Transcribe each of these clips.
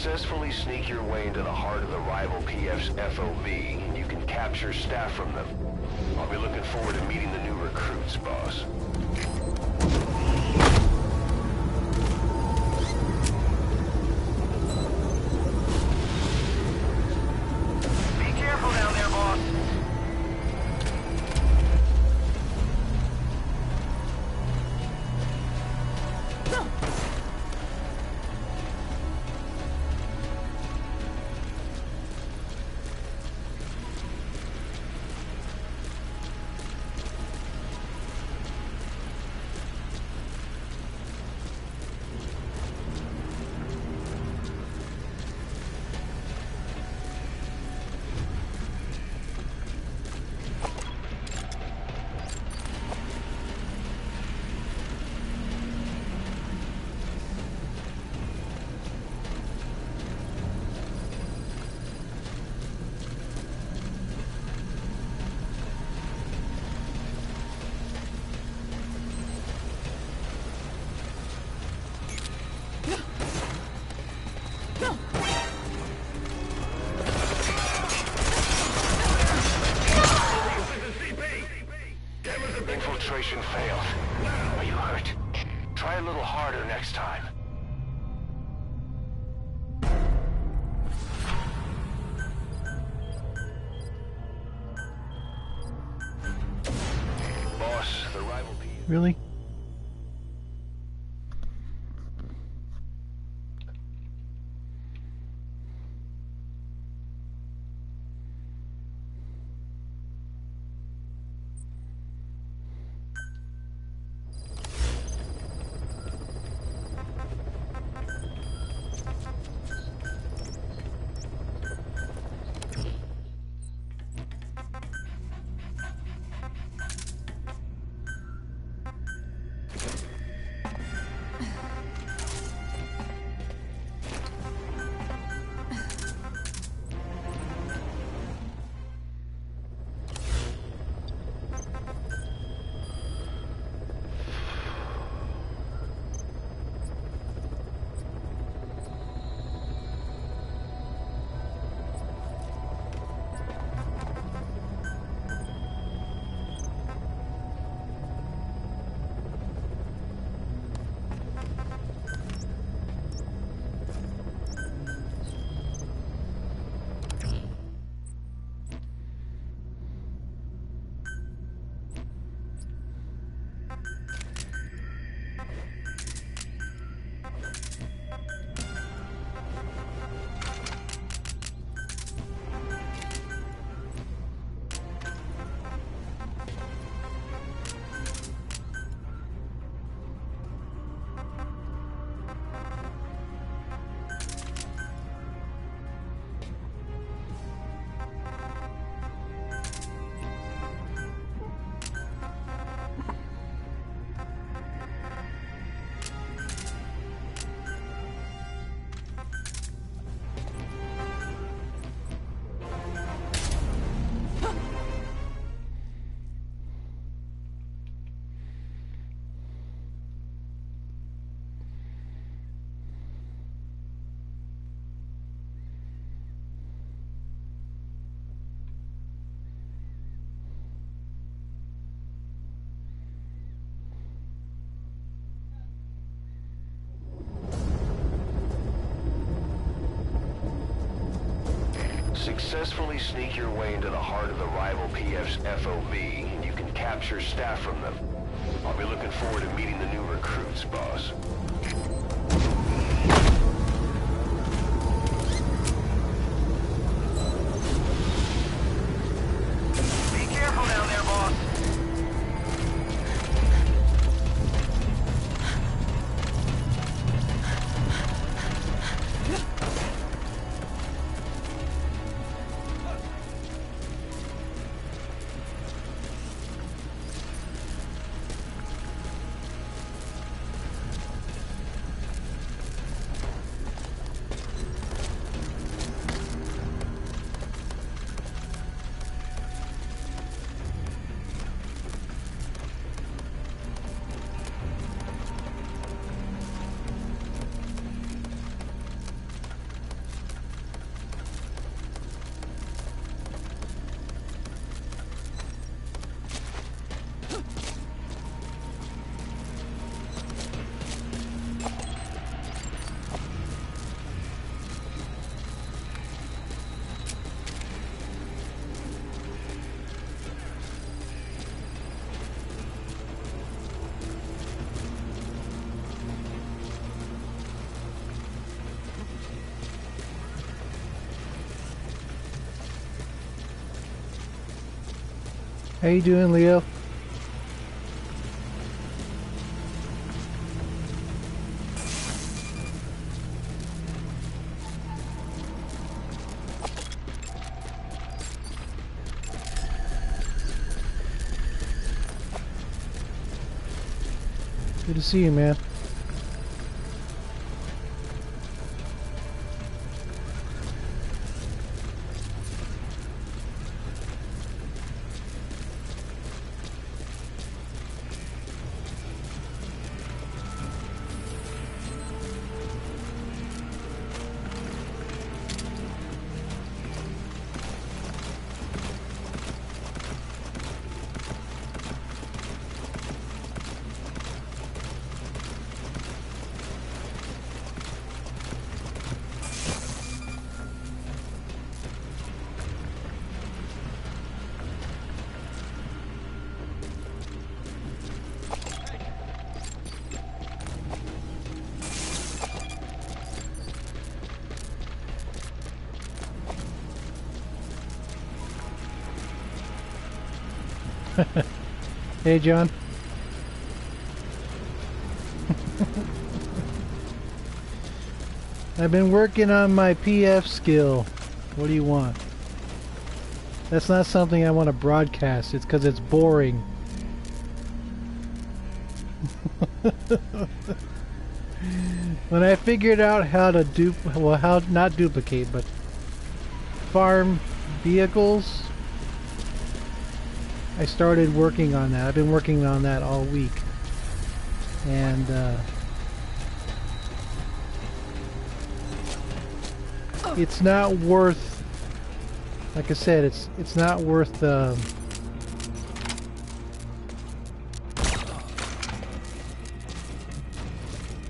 Successfully sneak your way into the heart of the rival PF's FOV, and you can capture staff from them. I'll be looking forward to meeting the new recruits, boss. Be careful down there, boss. Infiltration failed. Are you hurt? Try a little harder next time. Boss, the rival P. Really? Successfully sneak your way into the heart of the rival PF's FOV, and you can capture staff from them. I'll be looking forward to meeting the new recruits, boss. Be careful down there, boss. How you doing, Leo? Good to see you, man. Hey, John. I've been working on my PF skill. What do you want? That's not something I want to broadcast. It's because it's boring. When I figured out how to how not duplicate, but farm vehicles, I started working on that. I've been working on that all week, and it's not worth, like I said, it's not worth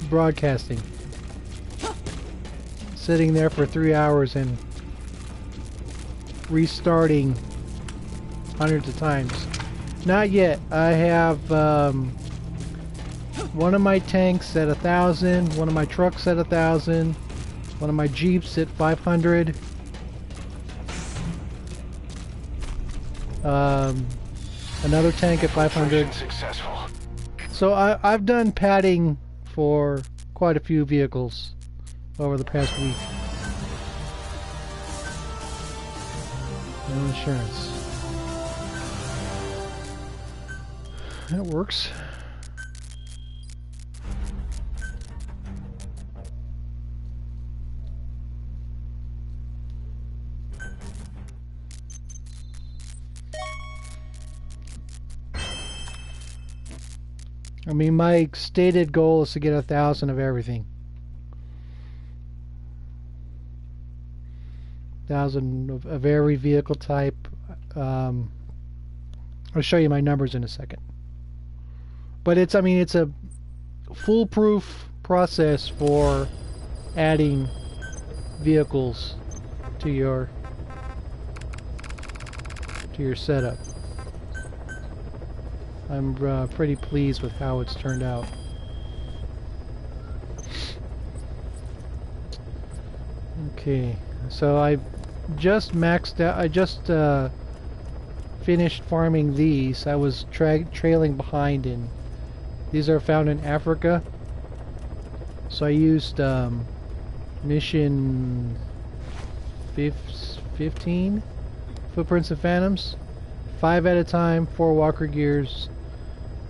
broadcasting. Sitting there for 3 hours and restarting hundreds of times. Not yet. I have one of my tanks at 1,000, one of my trucks at 1,000, one of my Jeeps at 500. Another tank at 500. Successful. So I've done padding for quite a few vehicles over the past week. No insurance. That works. I mean, my stated goal is to get 1,000 of everything. 1,000 of every vehicle type. I'll show you my numbers in a second. But it's, I mean, it's a foolproof process for adding vehicles to your setup. I'm pretty pleased with how it's turned out. Okay, so I just maxed out. I just finished farming these. I was trailing behind in. These are found in Africa. So I used mission 15, Footprints of Phantoms. 5 at a time, 4 walker gears,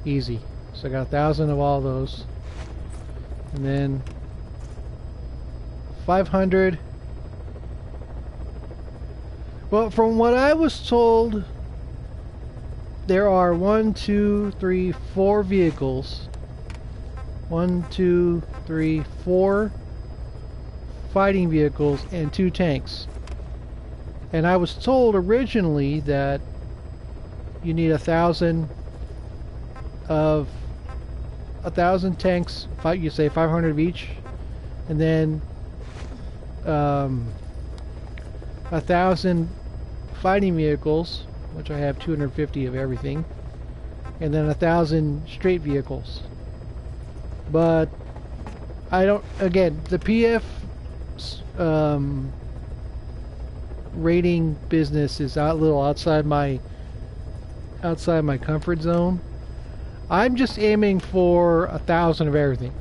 easy. So I got 1,000 of all those. And then 500. Well, from what I was told, there are 1, 2, 3, 4 vehicles. 1, 2, 3, 4 fighting vehicles and 2 tanks. And I was told originally that you need 1,000 of 1,000 tanks. You say 500 of each, and then 1,000 fighting vehicles, which I have 250 of everything, and then 1,000 straight vehicles. But I don't. Again, the PF rating business is a little outside my outside my comfort zone. I'm just aiming for 1,000 of everything.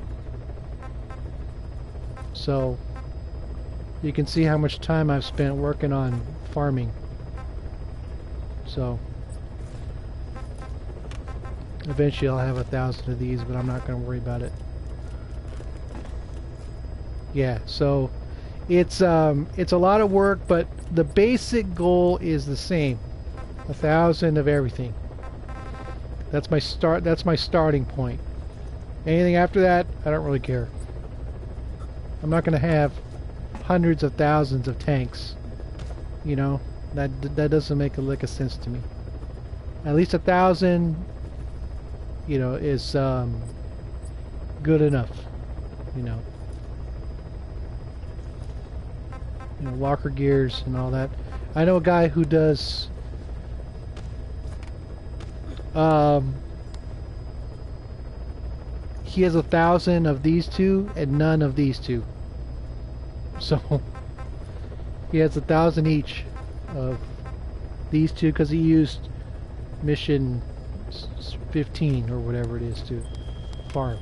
So you can see how much time I've spent working on farming. So eventually I'll have 1,000 of these, but I'm not going to worry about it. Yeah, so it's a lot of work, but the basic goal is the same: 1,000 of everything. That's my starting point. Anything after that, I don't really care. I'm not going to have hundreds of thousands of tanks. You know, that doesn't make a lick of sense to me. At least 1,000, you know, is good enough. You know, walker gears and all that. I know a guy who does he has 1,000 of these two and none of these two. So he has 1,000 each of these two because he used mission 15 or whatever it is to farm.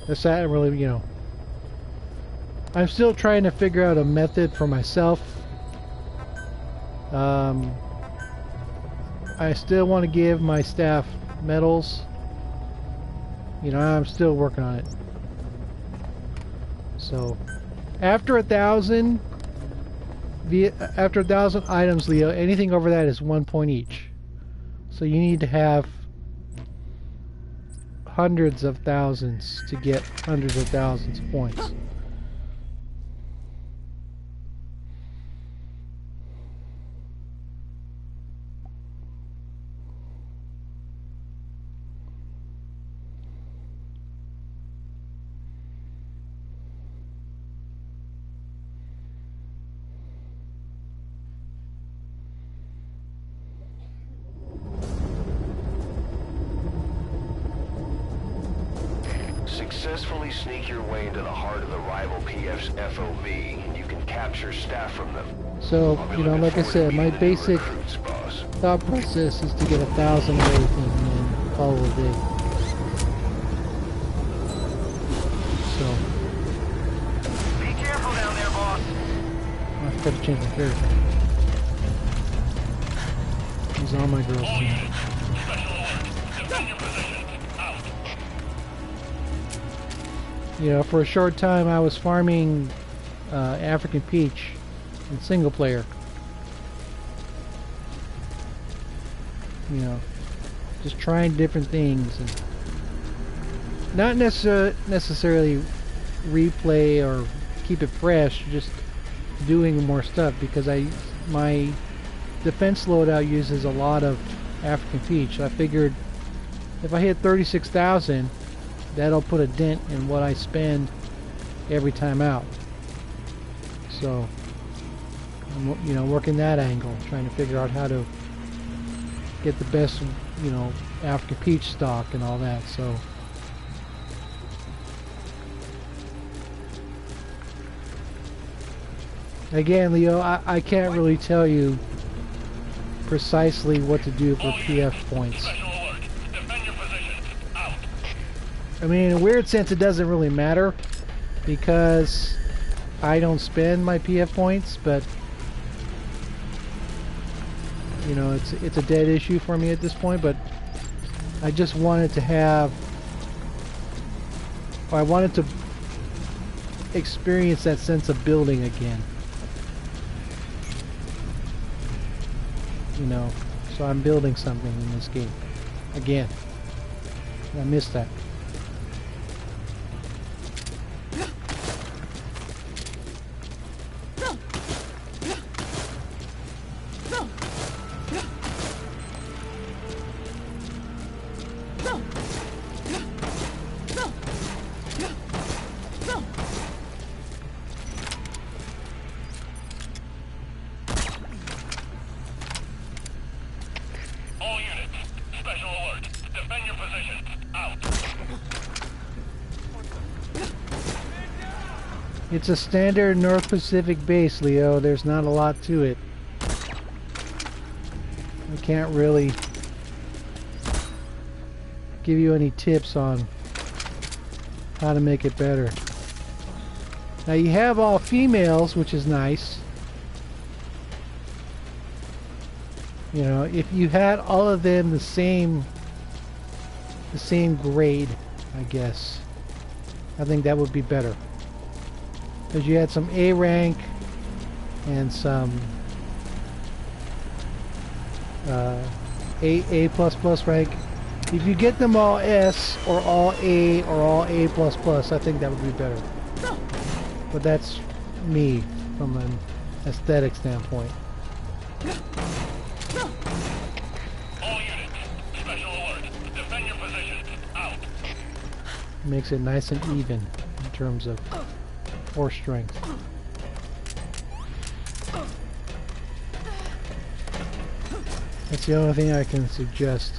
That's that really, you know. I'm still trying to figure out a method for myself. I still want to give my staff medals. You know, I'm still working on it. So, after 1,000 items, Leo, anything over that is 1 point each. So you need to have hundreds of thousands to get hundreds of thousands of points. Successfully sneak your way into the heart of the rival PF's FOV, and you can capture staff from them. So, you know, like I said, my basic thought process is to get 1,000 of everything and then call it a day. So, Be careful down there, boss. I forgot to change my character. He's on my girl's team. You know, for a short time I was farming African Peach in single player. You know, just trying different things and not necessarily replay or keep it fresh, just doing more stuff because my defense loadout uses a lot of African Peach. I figured if I hit 36,000, that'll put a dent in what I spend every time out. So, I'm, you know, working that angle, trying to figure out how to get the best, you know, African Peach stock and all that. So, again, Leo, I can't really tell you precisely what to do for PF points. I mean, in a weird sense, it doesn't really matter because I don't spend my PF points, but you know, it's a dead issue for me at this point. But I just wanted to have, or I wanted to experience that sense of building again. You know, so I'm building something in this game again. I missed that. It's a standard North Pacific base, Leo. There's not a lot to it. I can't really give you any tips on how to make it better. Now you have all females, which is nice. You know, if you had all of them the same grade, I guess, I think that would be better. Because you had some A rank and some A++ rank. If you get them all S or all A or all A++, I think that would be better. But that's me from an aesthetic standpoint. All units, special alert. Defend your positions. Out. Makes it nice and even in terms of force strength. That's the only thing I can suggest.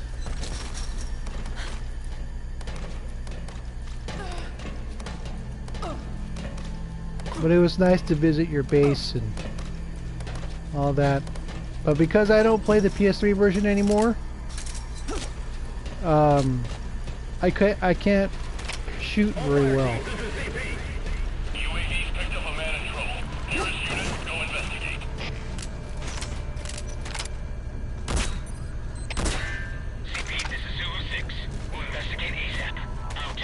But it was nice to visit your base and all that. But because I don't play the PS3 version anymore, I can't shoot very well. UAV's picked up a man in trouble. Nearest unit, go investigate. CP, this is Zulu 6. We'll investigate ASAP. Out.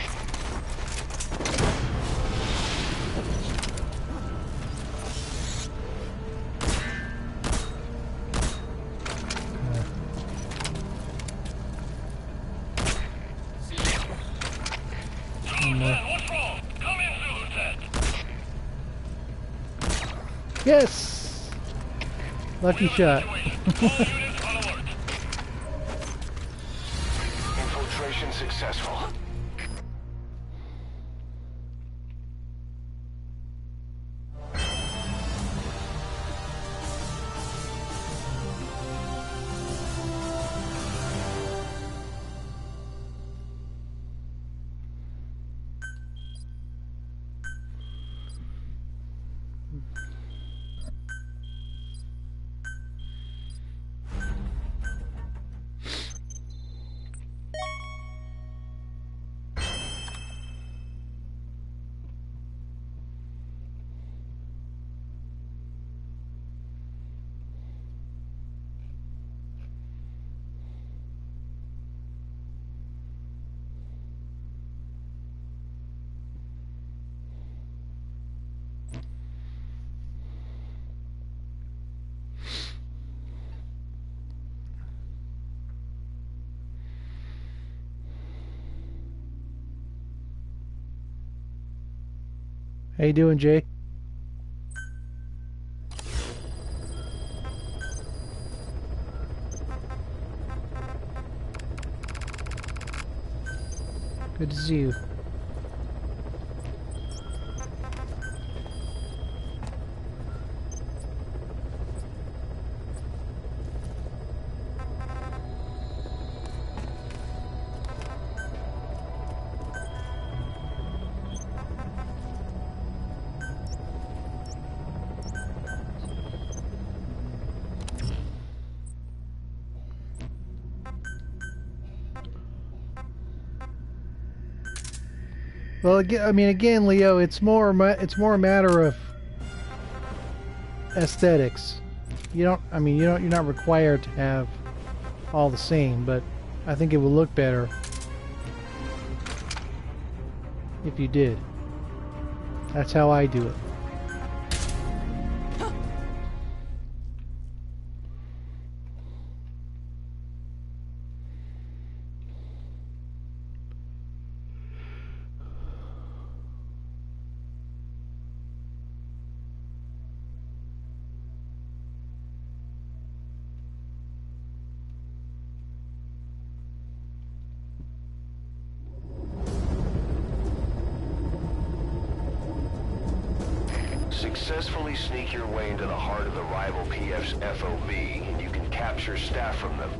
What's wrong? Come in, Zulu 10. Yes! Lucky shot. All units on alert. Infiltration successful. How you doing, Jay? Good to see you. Well, again, I mean, again, Leo, it's more a matter of aesthetics. You don't, I mean, you're not required to have all the same, but I think it would look better if you did. That's how I do it. Successfully sneak your way into the heart of the rival PF's FOB, and you can capture staff from them.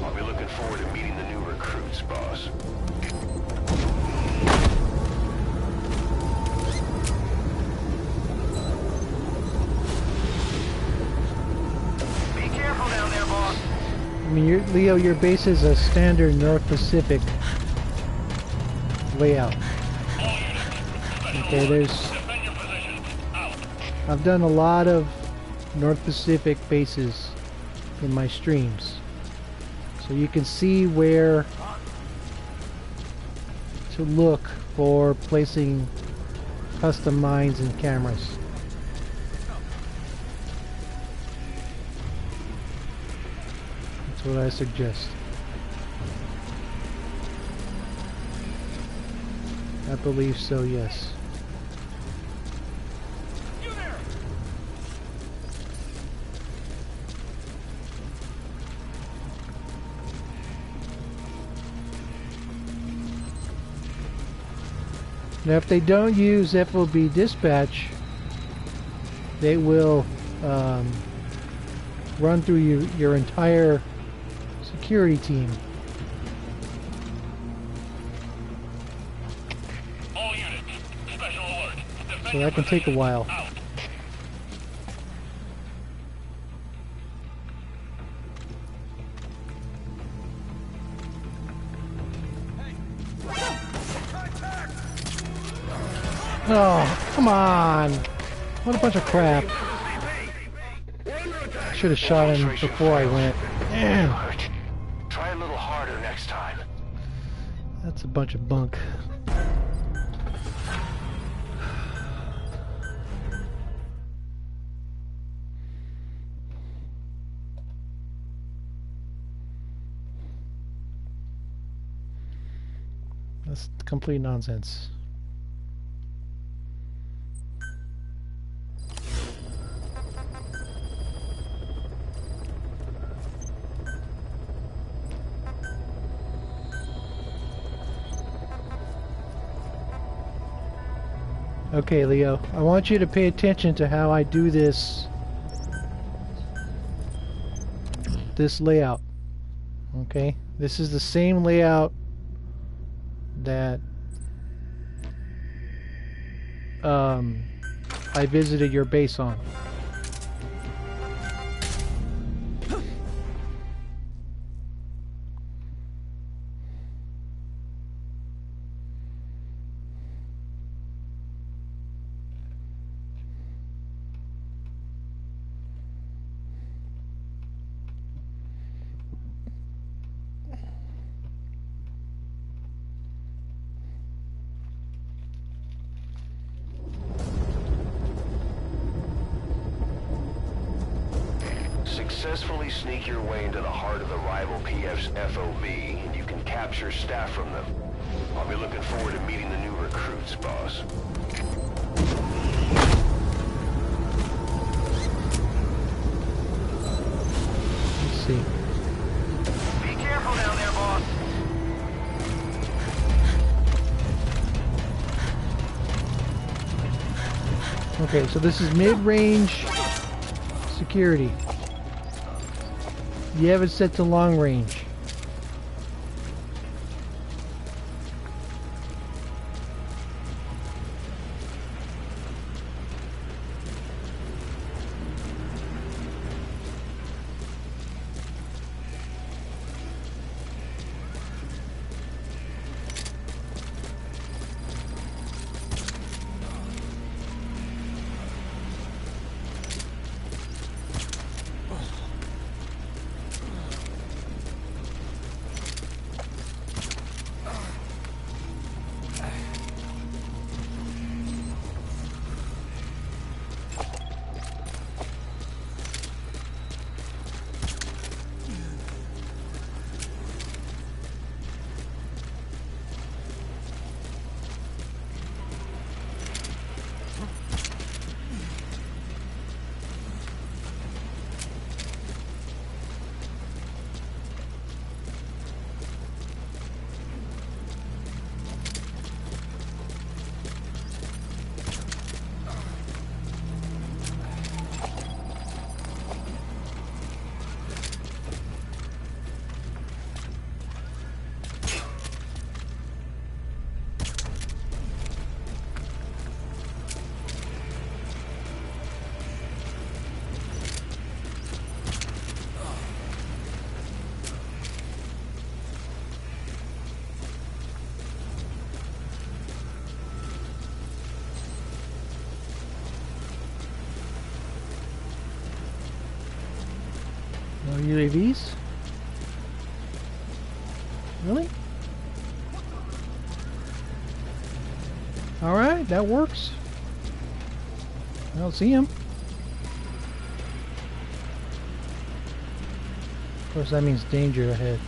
I'll be looking forward to meeting the new recruits, boss. Be careful down there, boss. I mean, And Leo, your base is a standard North Pacific layout. Okay, Defend your position. Out. I've done a lot of North Pacific bases in my streams, so you can see where to look for placing custom mines and cameras. That's what I suggest. I believe so, yes. Now, if they don't use FOB dispatch, they will run through your entire security team. All units. Special alert. Defend So your that can take a position. while. Out. Oh, come on! What a bunch of crap. Should have shot him before I went. Damn. Try a little harder next time. That's a bunch of bunk. That's complete nonsense. Okay, Leo, I want you to pay attention to how I do this layout. Okay? This is the same layout that I visited your base on. Successfully sneak your way into the heart of the rival PF's FOB, and you can capture staff from them. I'll be looking forward to meeting the new recruits, boss. Let's see. Be careful down there, boss. Okay, so this is mid-range security. You have it set to long range. UAVs? Really? Alright, that works. I don't see him. Of course, that means danger ahead.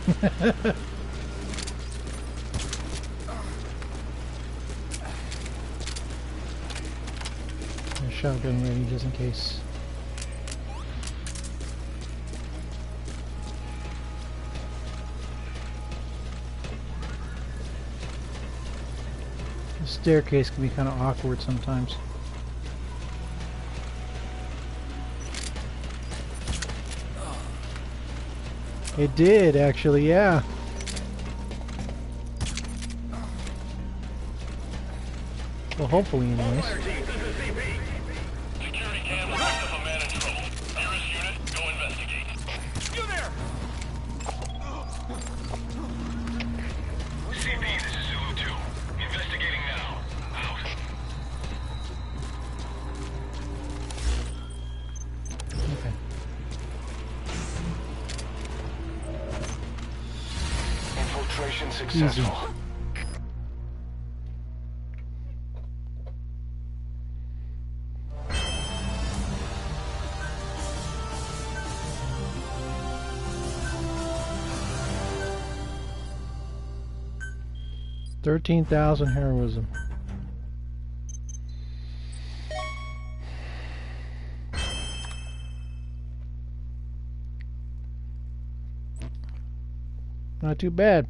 A shotgun ready just in case. The staircase can be kind of awkward sometimes. It did, actually, yeah. Well, hopefully, anyways. Security cam picked up a man in trouble. Nearest unit, go investigate. You there! CP, this is Zulu 2. Investigating now. Out. Okay. Infiltration successful. Easy. $13,000 heroism. Not too bad.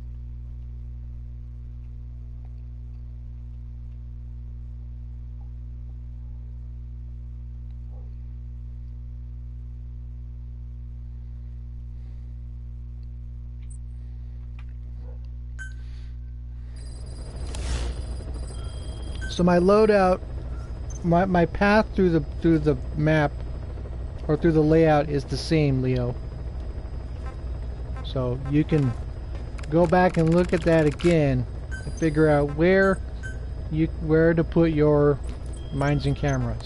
So my loadout, my path through the map or through the layout is the same, Leo. So you can go back and look at that again and figure out where to put your mines and cameras.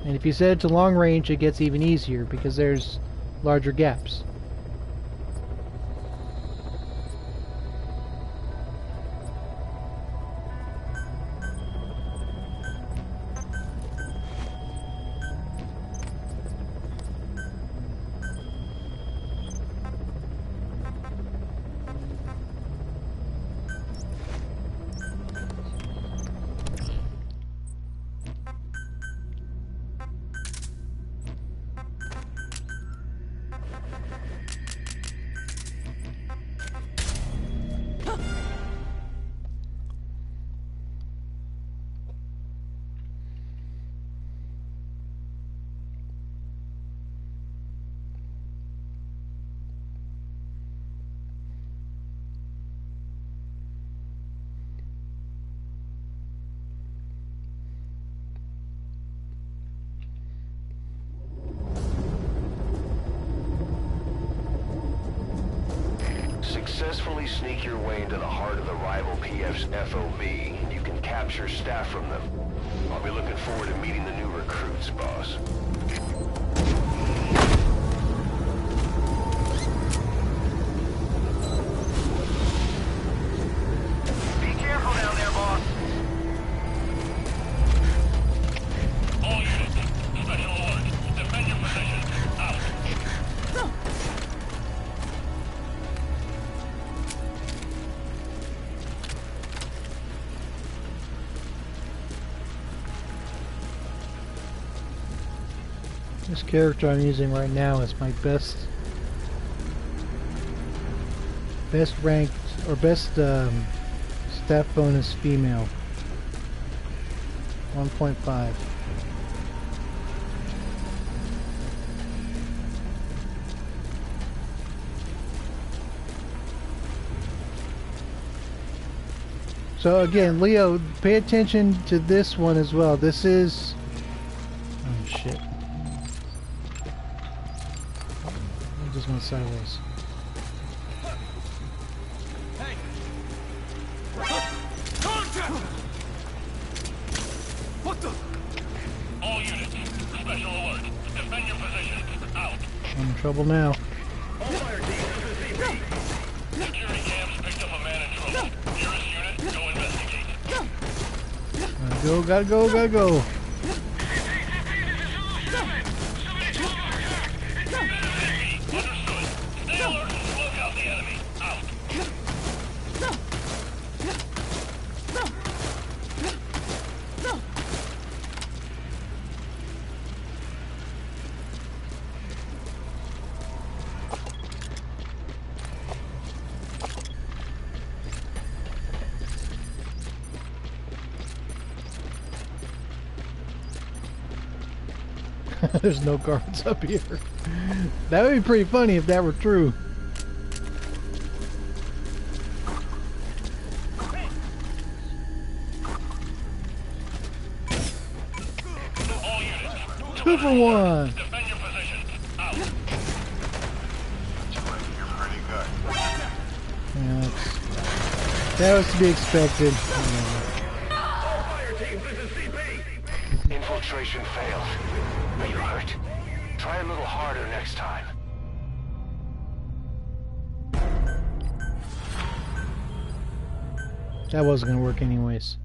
And if you set it to long range, it gets even easier because there's larger gaps. Successfully sneak your way into the heart of the rival PF's FOB, and you can capture staff from them. I'll be looking forward to meeting the new recruits, boss. Be careful down there, boss. All units, special alert. Defend your position. Out. This character I'm using right now is my best ranked or best staff bonus female. 1.5. So again, Leo, pay attention to this one as well. This is... oh shit. I just went sideways. Hey! Contact! What the? All units, special alert. Defend your position. Out. I'm trouble now. Security cams picked up a man in trouble. Nearest unit, go investigate. Gotta go. Understood. Stay alert and smoke out the enemy. Out. There's no guards up here. That would be pretty funny if that were true. All units. 2 for 1. Defend your position. Out. Yeah, that was to be expected. Infiltration failed. Are you hurt? Try a little harder next time. That wasn't gonna work anyways.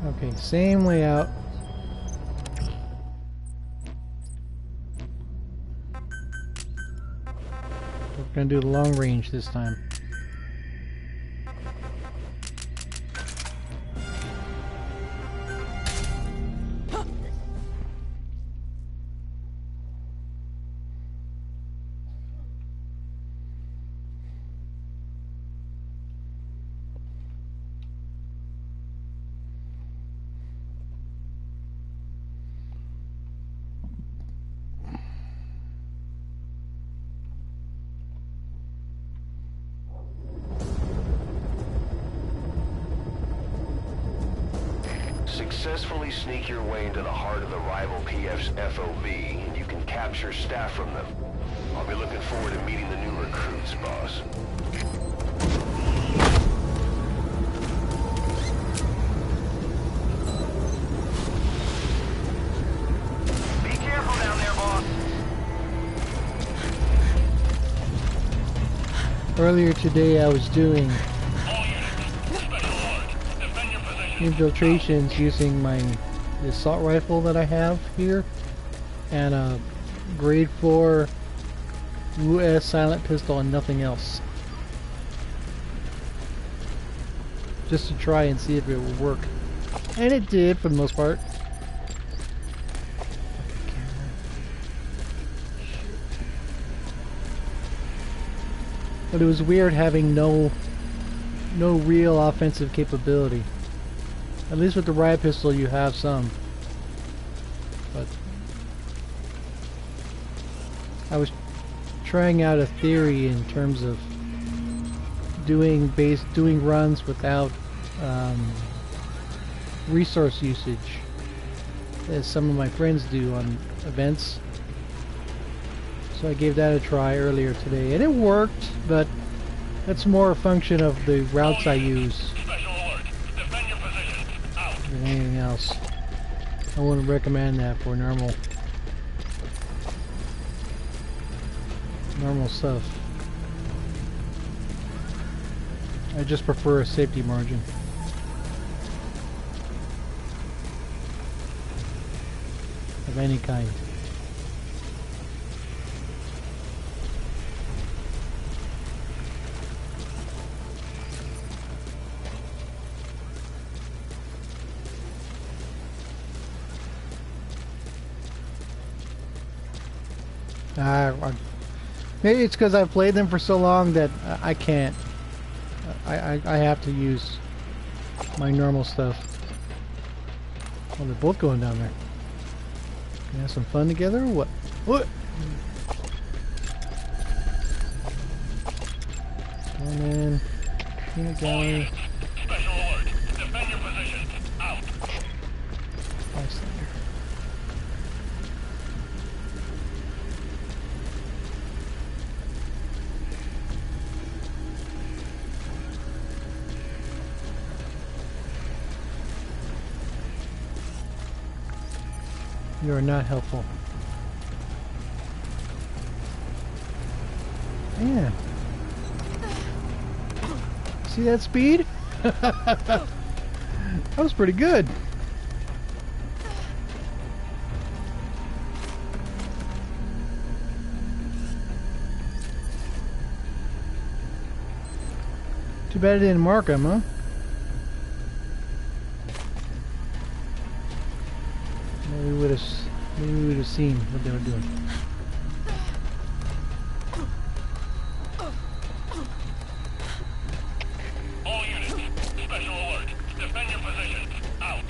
Okay, same layout. We're gonna do the long range this time. Successfully sneak your way into the heart of the rival PF's FOB, and you can capture staff from them. I'll be looking forward to meeting the new recruits, boss. Be careful down there, boss. Earlier today I was doing All units. Special alert. Defend your position. infiltrations using the assault rifle that I have here and a grade 4 US silent pistol and nothing else, just to try and see if it would work, and it did for the most part. But it was weird having no real offensive capability. At least with the riot pistol you have some. But I was trying out a theory in terms of doing runs without resource usage, as some of my friends do on events. So I gave that a try earlier today, and it worked, but that's more a function of the routes I use Special alert. Defend your position. Out. than anything else. I wouldn't recommend that for normal stuff. I just prefer a safety margin of any kind. Maybe it's because I've played them for so long that I can't. I have to use my normal stuff. Well, they're both going down there. We have some fun together or what? What? Come in. Peanut gallery. Special alert. Defend your position. Out. Bystander. You are not helpful. Man. See that speed? That was pretty good. Too bad it didn't mark him, huh? Maybe we would have seen what they were doing. All units. Special alert. Defend your position. Out.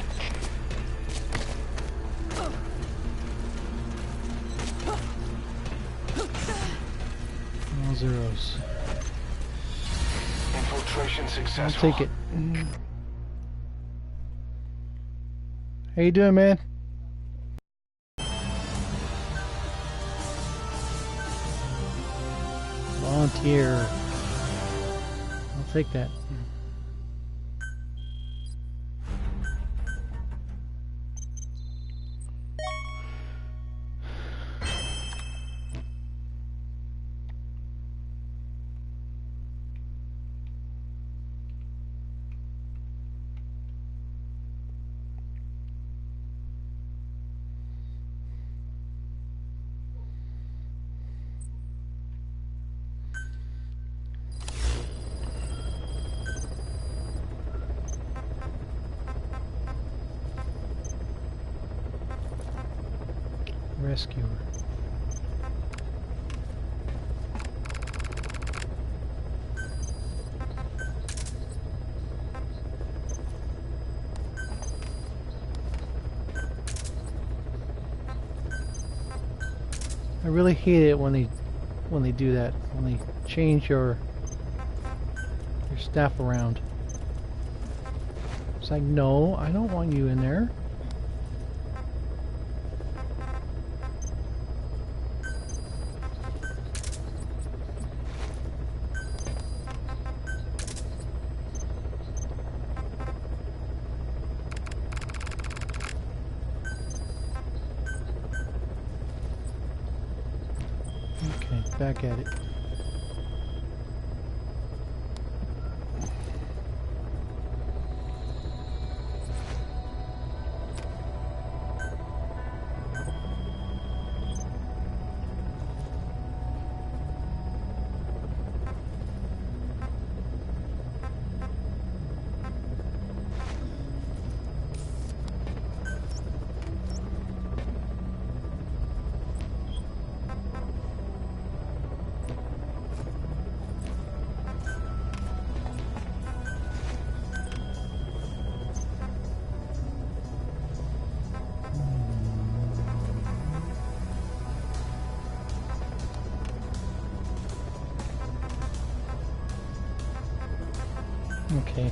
All zeros. Infiltration I'll successful. take it. How you doing, man? Volunteer. I'll take that. Rescuer. I really hate it when they do that, when they change your staff around. It's like, no, I don't want you in there. Back at it. Okay.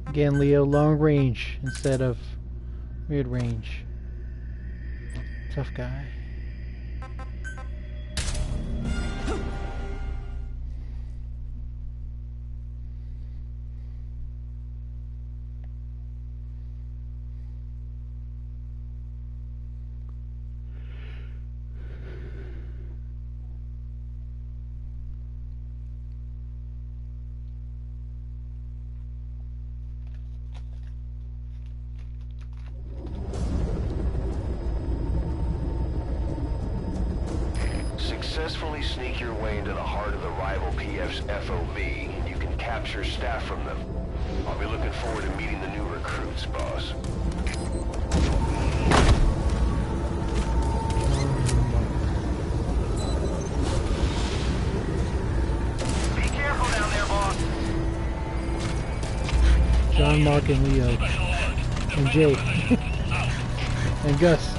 Again, Leo, long range instead of mid range. Tough guy. Successfully sneak your way into the heart of the rival PF's FOB, and you can capture staff from them. I'll be looking forward to meeting the new recruits, boss. Be careful down there, boss. John Mark and Leo and Jay and Gus.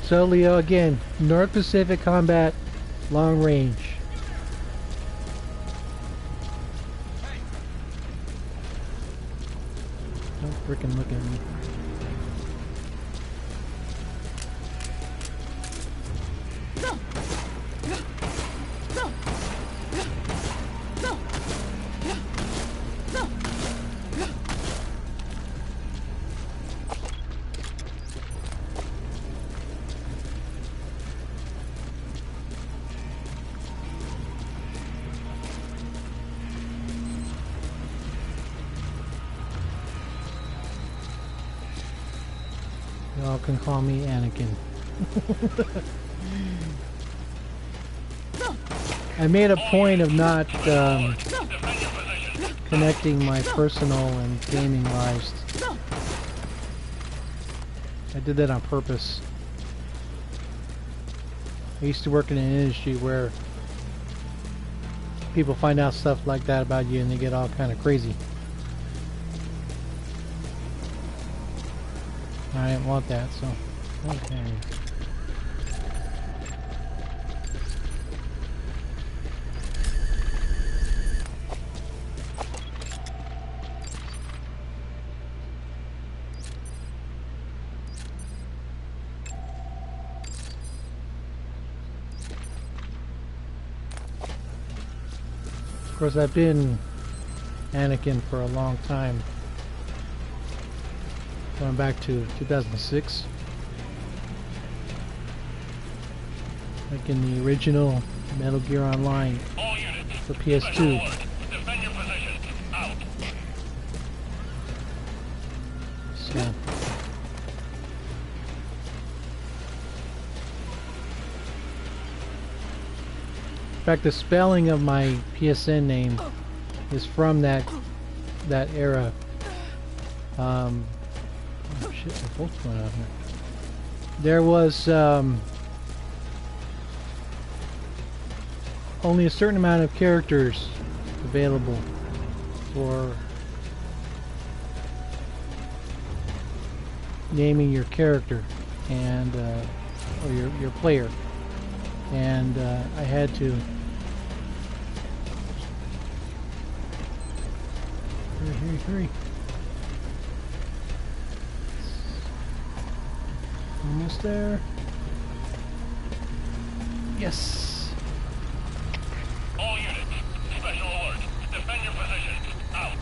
So Leo, again, North Pacific Combat, long range. Don't frickin' look at me. Y'all can call me Anakin. I made a point of not connecting my personal and gaming lives. I did that on purpose. I used to work in an industry where people find out stuff like that about you and they get all kind of crazy. I didn't want that, so okay. Of course, I've been Anakin for a long time. Going back to 2006. Like in the original Metal Gear Online for PS2. Defend your position. Out. So. In fact, the spelling of my PSN name is from that era. Oh shit, they're both going out here. There was only a certain amount of characters available for naming your character and or your player, and I had to hurry. Almost there. Yes. All units, special alert. Defend your position. Out.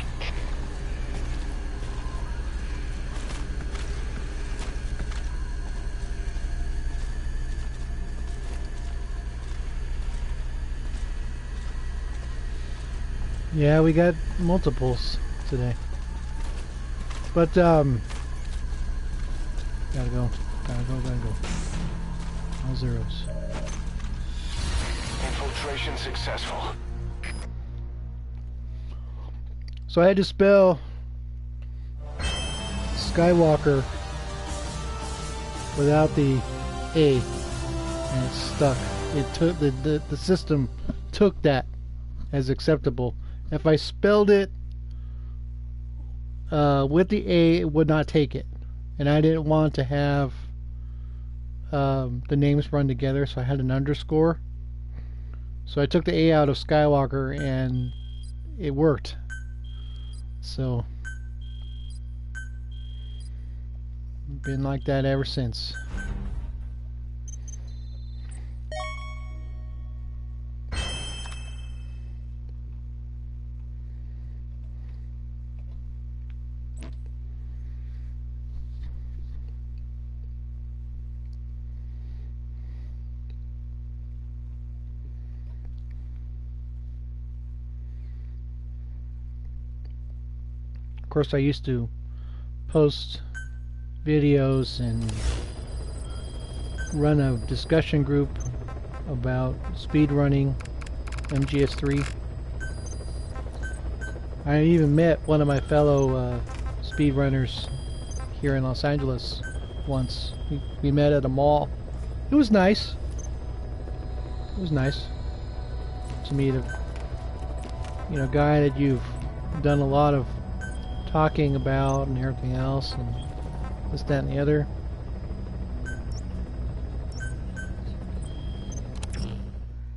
Yeah, we got multiples today. But gotta go. All zeros. Infiltration successful. So I had to spell Skywalker without the A, and it stuck. It took the system took that as acceptable. If I spelled it with the A, it would not take it, and I didn't want to have the names run together, so I had an underscore. So I took the A out of Skywalker and it worked. So been like that ever since. Of course, I used to post videos and run a discussion group about speedrunning MGS3. I even met one of my fellow speedrunners here in Los Angeles once. We met at a mall. It was nice. to meet a guy that you've done a lot of talking about and everything else, and this, that, and the other.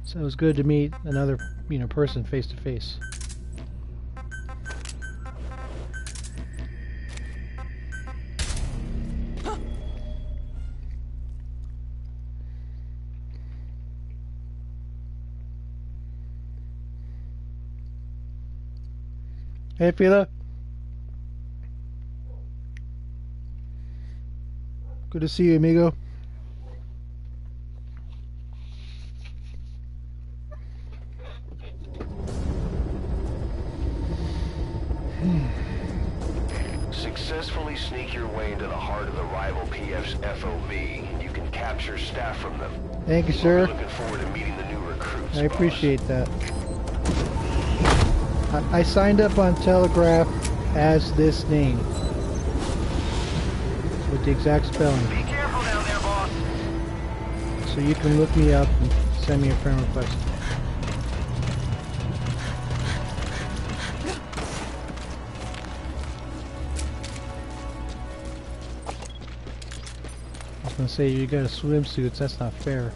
So it was good to meet another, person face to face. Hey, Fila. Good to see you, amigo. Successfully sneak your way into the heart of the rival PF's FOV, and you can capture staff from them. Thank you, sir. We're looking forward to meeting the new recruits. I appreciate that. I signed up on Telegraph as this name, with the exact spelling. Be careful down there, boss. So you can look me up and send me a friend request. I was gonna say, you got a swimsuit, that's not fair.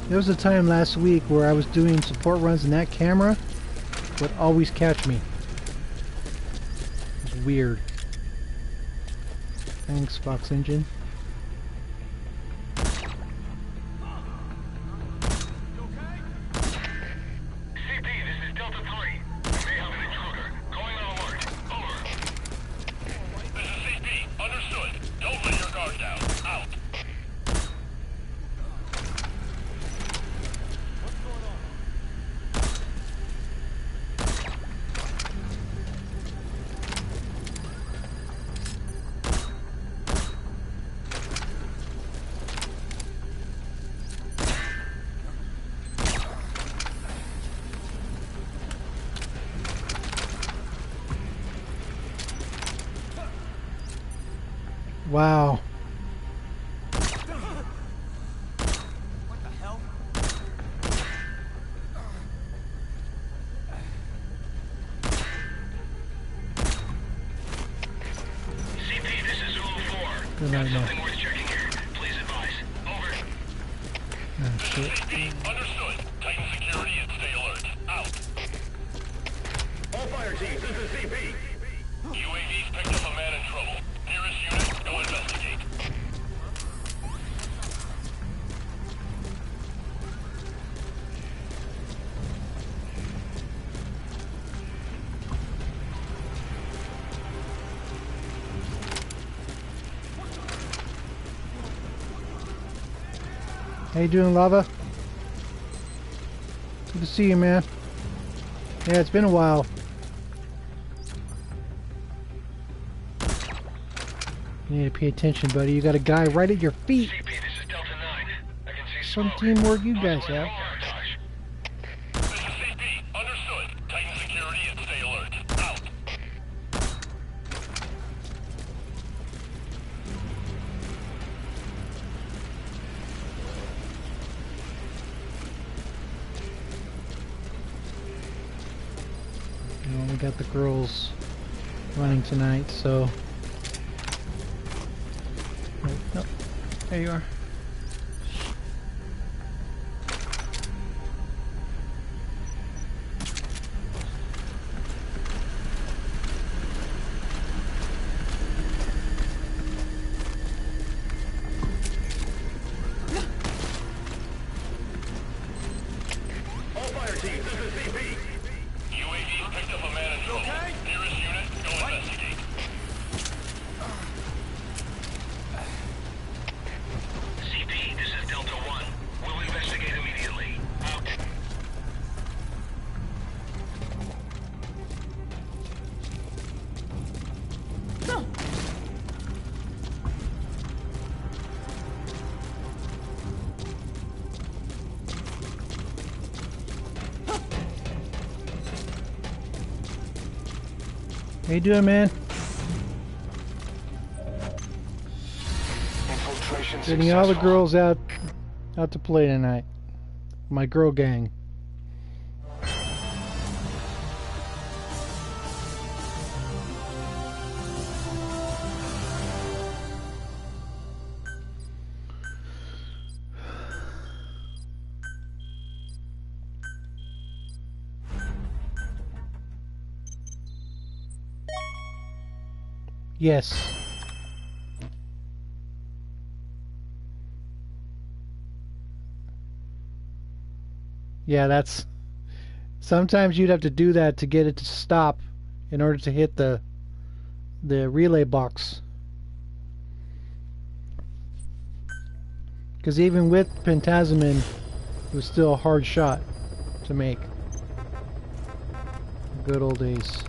There was a time last week where I was doing support runs and that camera would always catch me. It was weird. Thanks, Fox Engine. Wow. What the hell? CP, this is Zulu 4. Good Got night, something worth checking here. Please advise. Over. Oh, shit. CP, understood. Tighten security and stay alert. Out. All fire teams, this is CP. UAV's picked up a man in trouble. Nearest unit, go investigate. How you doing, Lava? Good to see you, man. Yeah, it's been a while. You need to pay attention, buddy. You got a guy right at your feet. CP, this is Delta 9. I can see Some smoke. teamwork you guys have. This is CP. Understood. Tighten security and stay alert. Out. We only got the girls running tonight, so... Wait, no. There you are. How you doing, man? Infiltration Getting all the successful. girls out to play tonight. My girl gang. Yes. Yeah, that's... Sometimes you'd have to do that to get it to stop in order to hit the relay box. Because even with Pentazemin, it was still a hard shot to make. Good old days.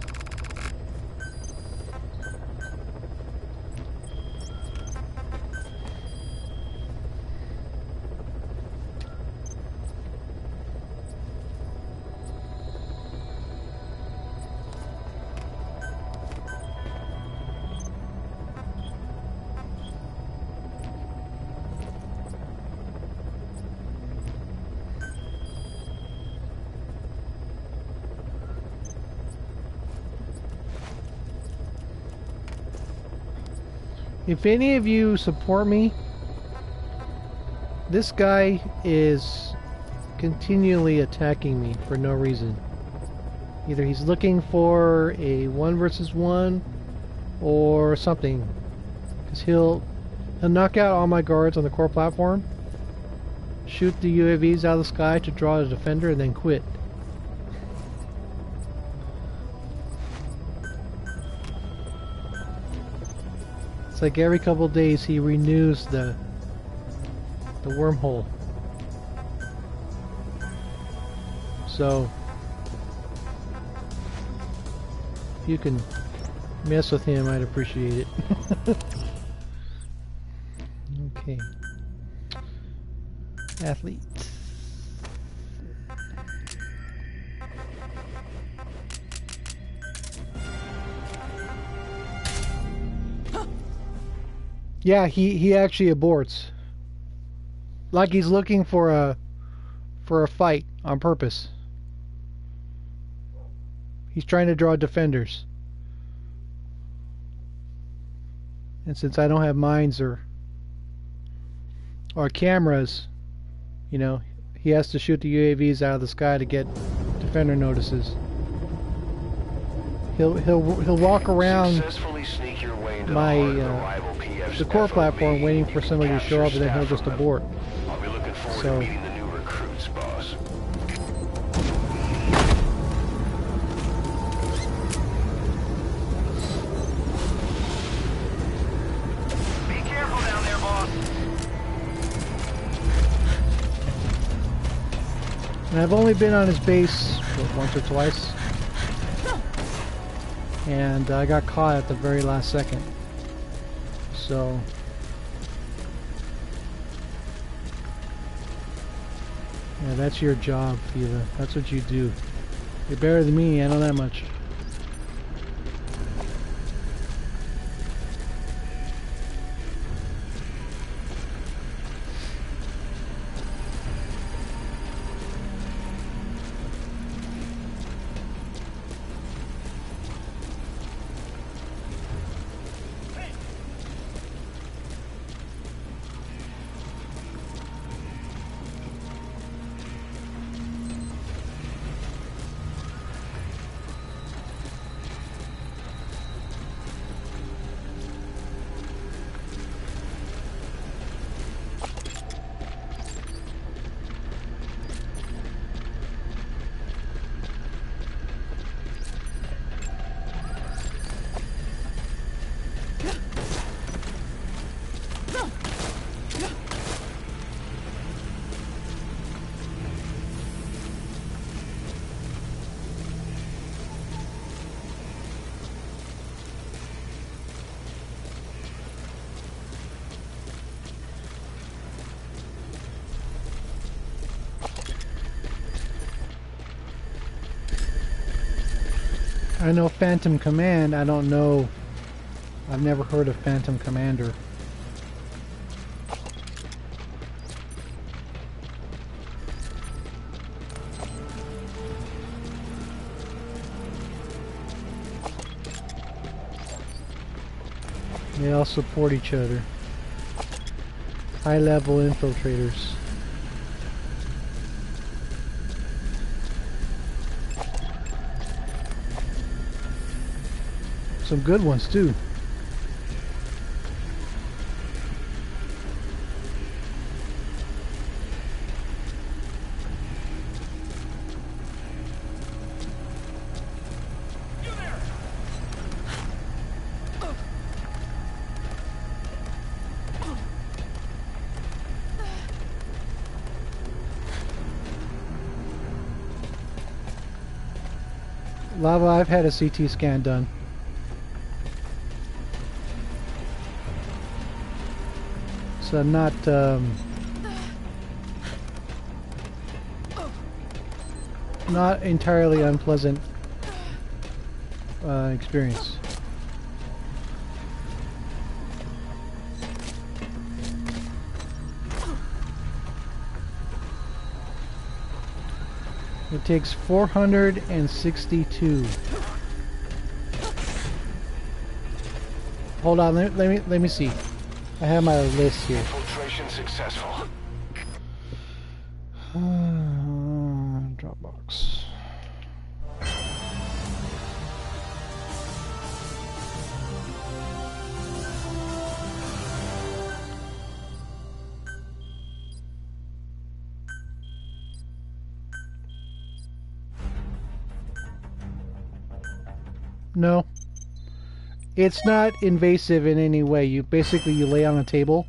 If any of you support me, this guy is continually attacking me for no reason. Either he's looking for a 1 versus 1 or something. Because he'll knock out all my guards on the core platform, shoot the UAVs out of the sky to draw a defender, and then quit. It's like every couple of days he renews the wormhole. So if you can mess with him, I'd appreciate it. Okay. Athlete. Yeah, he actually aborts. Like he's looking for a fight on purpose. He's trying to draw defenders. And since I don't have mines or cameras, you know, he has to shoot the UAVs out of the sky to get defender notices. He'll walk around Sneak your way into my the core platform waiting for somebody to show up, and then he'll just abort. I'll be looking forward So, to meeting the new recruits, boss. Be careful down there, boss. and I've only been on his base once or twice, and I got caught at the very last second. So yeah, that's your job, Fiva. That's what you do. You're better than me, I know that much. I know Phantom Command. I don't know. I've never heard of Phantom Commander. They all support each other. High-level infiltrators. Some good ones too. Lava, I've had a CT scan done. So not entirely unpleasant experience. It takes 462. Hold on, let me see. I have my list here. Infiltration successful. Dropbox. No. It's not invasive in any way. You lay on a table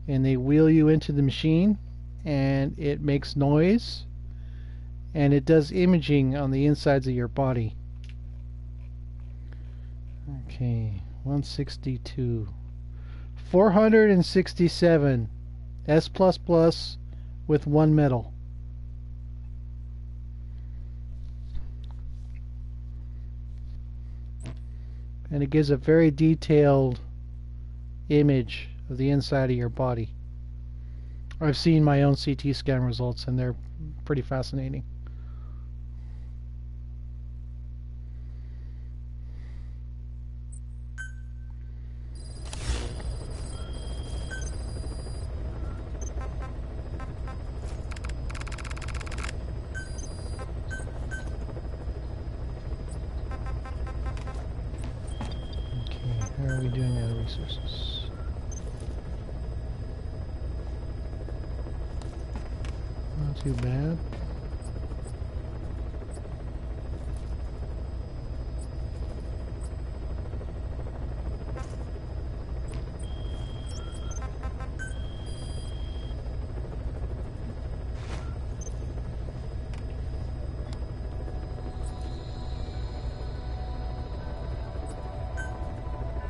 and they wheel you into the machine and it makes noise and it does imaging on the insides of your body. Okay, 162. 467 S++ with 1 metal. And it gives a very detailed image of the inside of your body. I've seen my own CT scan results and they're pretty fascinating. How are we doing out of resources? Not too bad.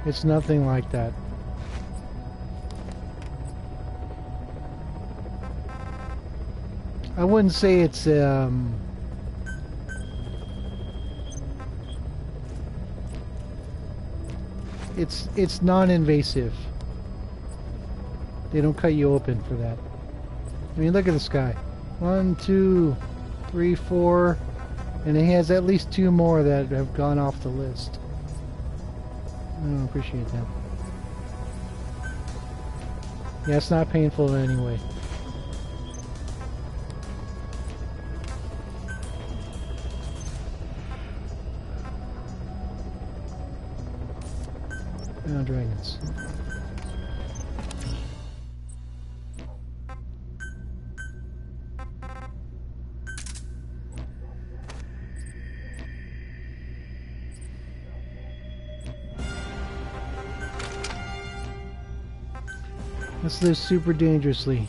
It's nothing like that. I wouldn't say it's non-invasive. They don't cut you open for that. I mean, look at this guy. 1, 2, 3, 4, and he has at least 2 more that have gone off the list. I don't appreciate that. Yeah, it's not painful in any way. Oh, dragons. Let's live super dangerously.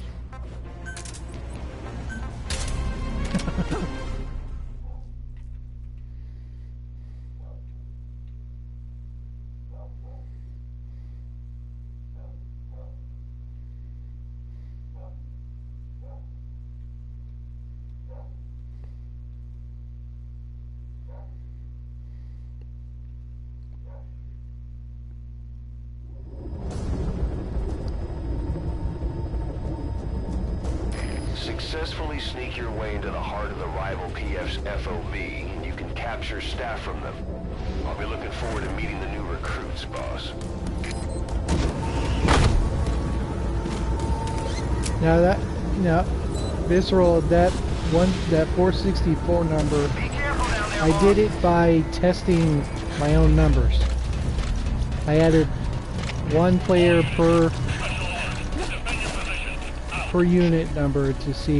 successfully sneak your way into the heart of the rival PF's FOB, and you can capture staff from them. I'll be looking forward to meeting the new recruits, boss. Now, Visceral, that 464 number, I did it by testing my own numbers. I added one player per unit number to see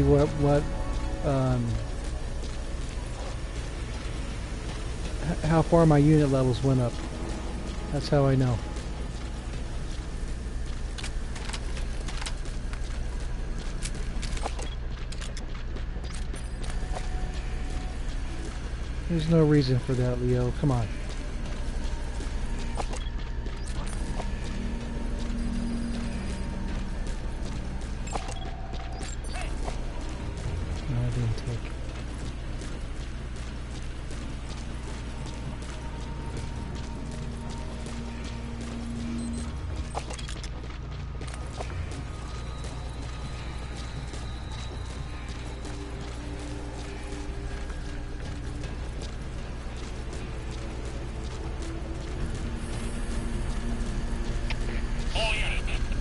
how far my unit levels went up. That's how I know. There's no reason for that, Leo. Come on. No, I didn't take.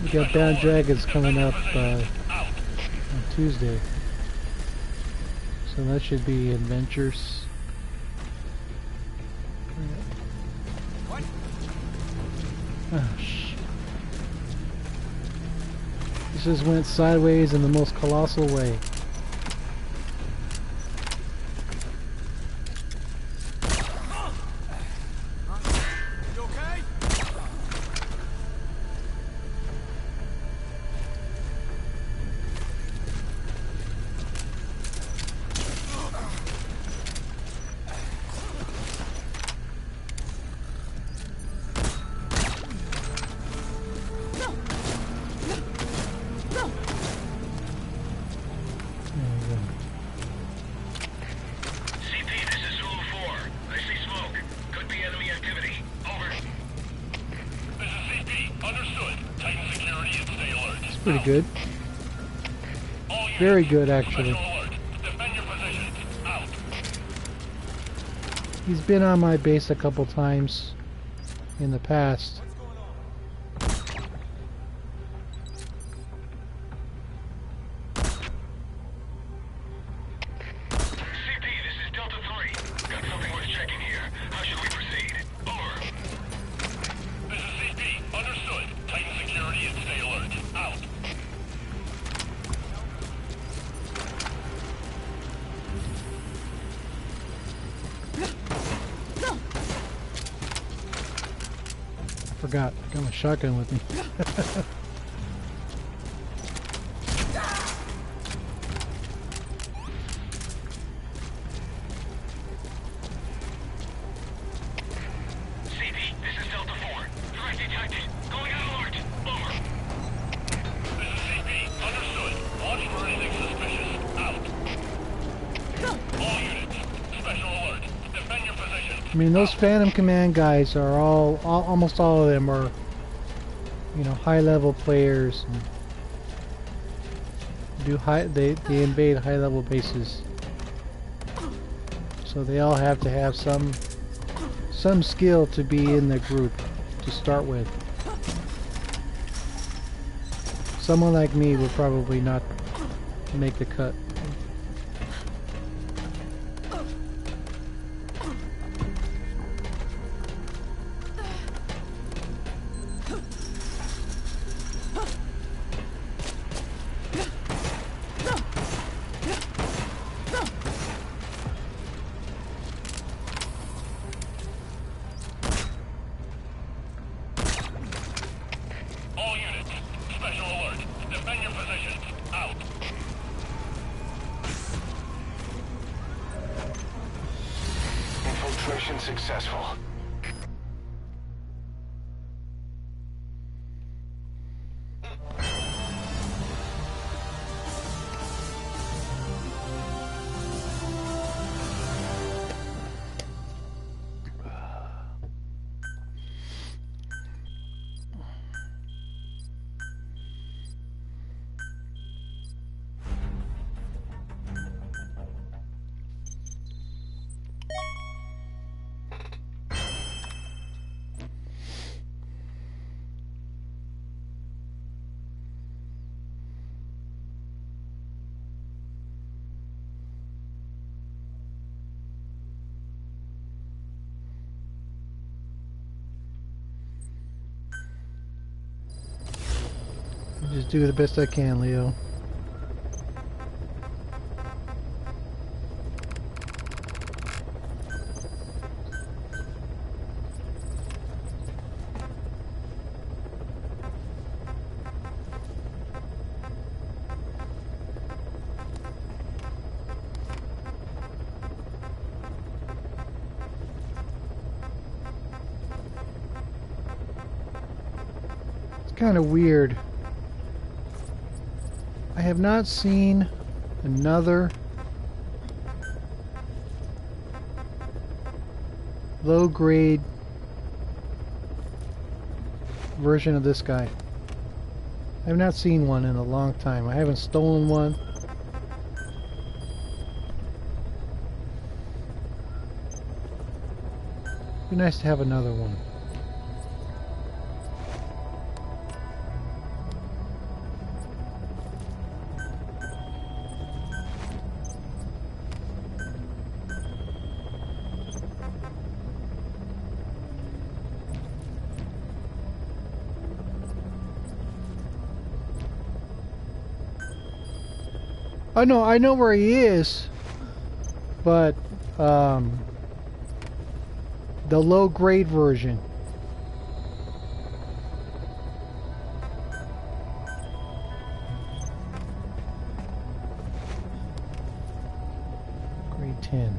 We got Bound Dragons coming up on Tuesday, so that should be adventures. Oh, shit. This just went sideways in the most colossal way. Pretty good. Very good, actually. He's been on my base a couple times in the past. Forgot, I got my shotgun with me. I mean, those Phantom Command guys are almost all of them are, you know, high-level players. And they invade high-level bases, so they all have to have some skill to be in the group to start with. Someone like me would probably not make the cut. Infiltration successful. Just do the best I can, Leo. Kind of weird. I have not seen another low-grade version of this guy. I have not seen one in a long time. I haven't stolen one. It'd be nice to have another one. I know where he is, but the low grade version. Grade 10.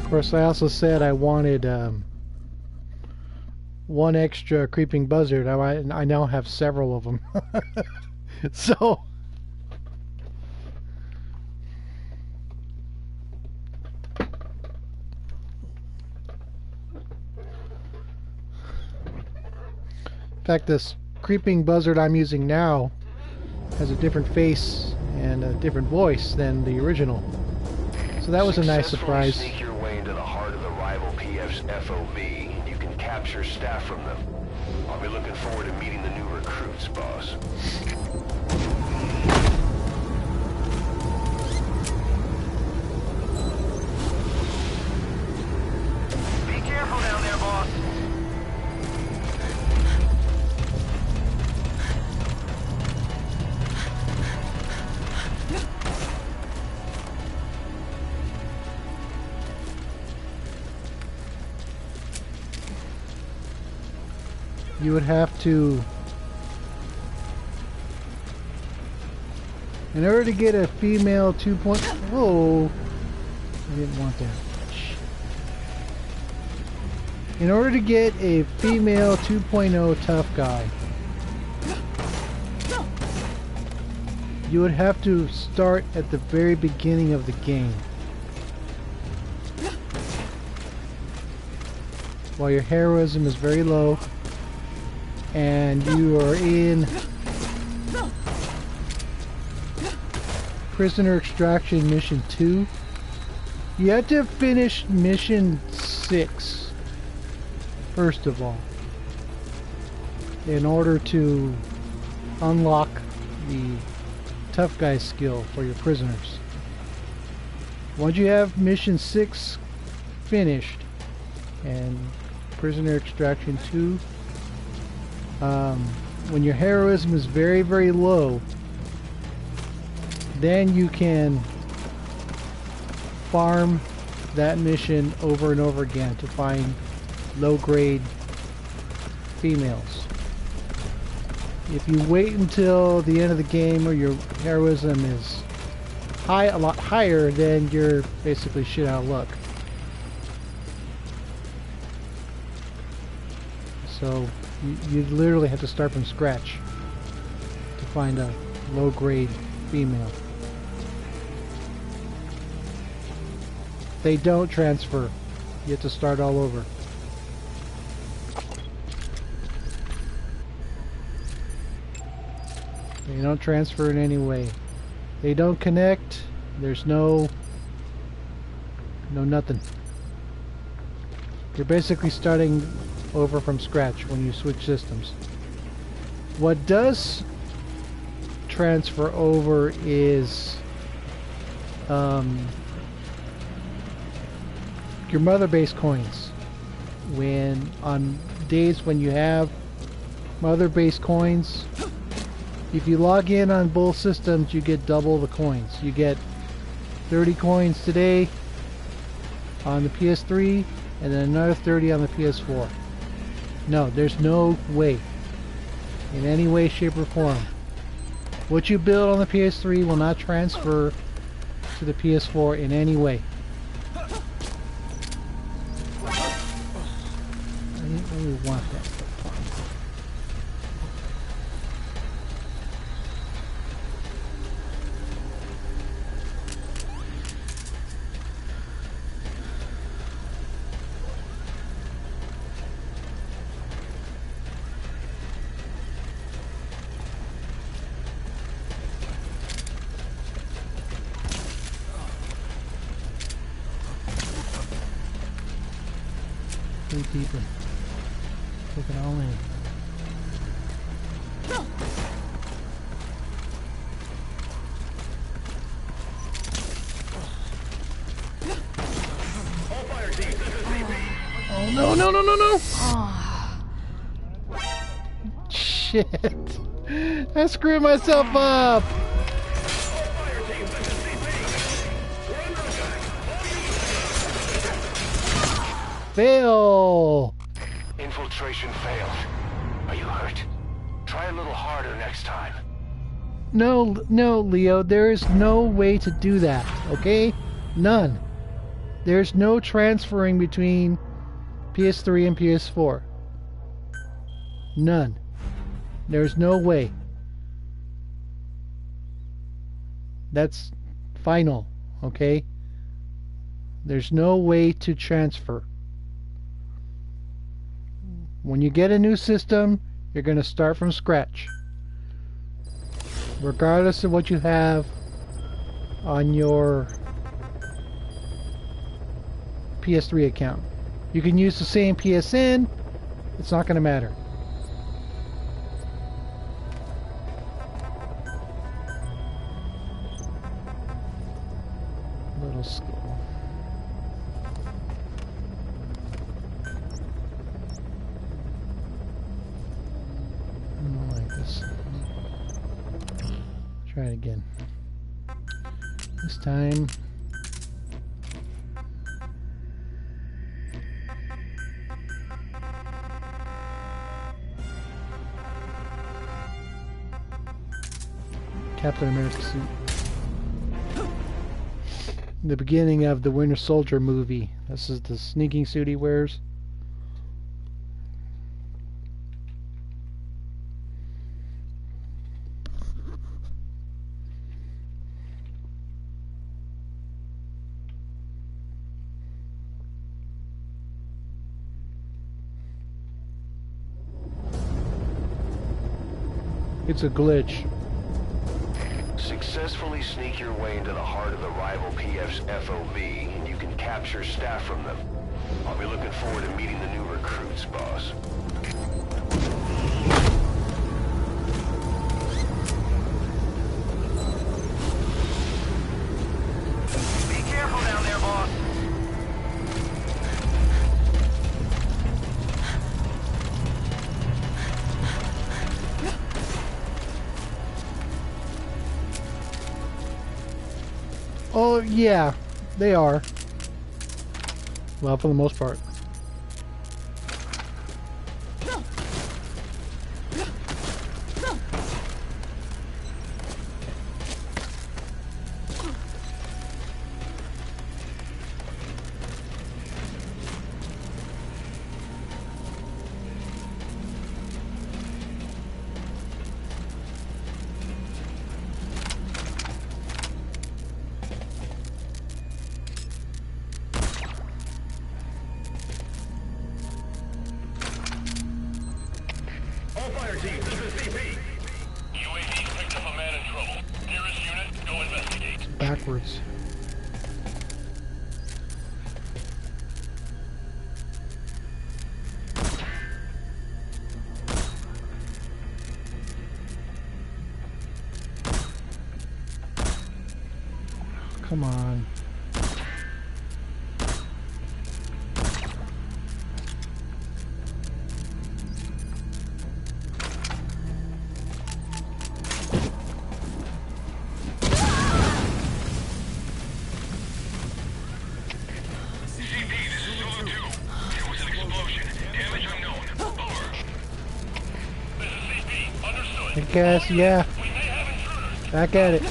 Of course, I also said I wanted one extra creeping buzzard. I now have several of them. So in fact, this creeping buzzard I'm using now has a different face and a different voice than the original. So that was a nice surprise. Sneak your way into the heart of the rival PF's FOB, and you can capture staff from them. I'll be looking forward to meeting the new recruits, boss. Be careful down there, boss. You would have to, in order to get a female 2.0, oh, I didn't want that. In order to get a female 2.0 tough guy, you would have to start at the very beginning of the game, while your heroism is very low and you are in prisoner extraction mission 2. You have to finish mission 6 first of all in order to unlock the tough guy skill for your prisoners. Once you have mission 6 finished and prisoner extraction 2, when your heroism is very, very low, then you can farm that mission over and over again to find low-grade females. If you wait until the end of the game where your heroism is a lot higher, then you're basically shit out of luck. So you literally have to start from scratch to find a low-grade female. They don't transfer. You have to start all over. They don't transfer in any way. They don't connect. There's no No nothing. You're basically starting over from scratch when you switch systems. What does transfer over is your mother base coins. When on days when you have mother base coins, if you log in on both systems, you get double the coins. You get 30 coins today on the PS3 and then another 30 on the PS4. No, there's no way, in any way, shape, or form. What you build on the PS3 will not transfer to the PS4 in any way. I didn't really want that stuff. Deeper. Take it all in. Oh no no no no no! Shit! I screwed myself up! Fail! Infiltration failed. Are you hurt? Try a little harder next time. No, no, Leo, there is no way to do that, okay? None. There's no transferring between PS3 and PS4. None. There's no way. That's final, okay? There's no way to transfer. When you get a new system, you're going to start from scratch. Regardless of what you have on your PS3 account. You can use the same PSN, it's not going to matter. Little skill. Try it again. This time Captain America suit. The beginning of the Winter Soldier movie. This is the sneaking suit he wears. It's a glitch. Successfully sneak your way into the heart of the rival PF's FOB, and you can capture staff from them. I'll be looking forward to meeting the new recruits, boss. Be careful down there, boss. Oh, yeah, they are. Well, for the most part. Nearest unit, go investigate. Backwards. come on. I guess, yeah. Back at it.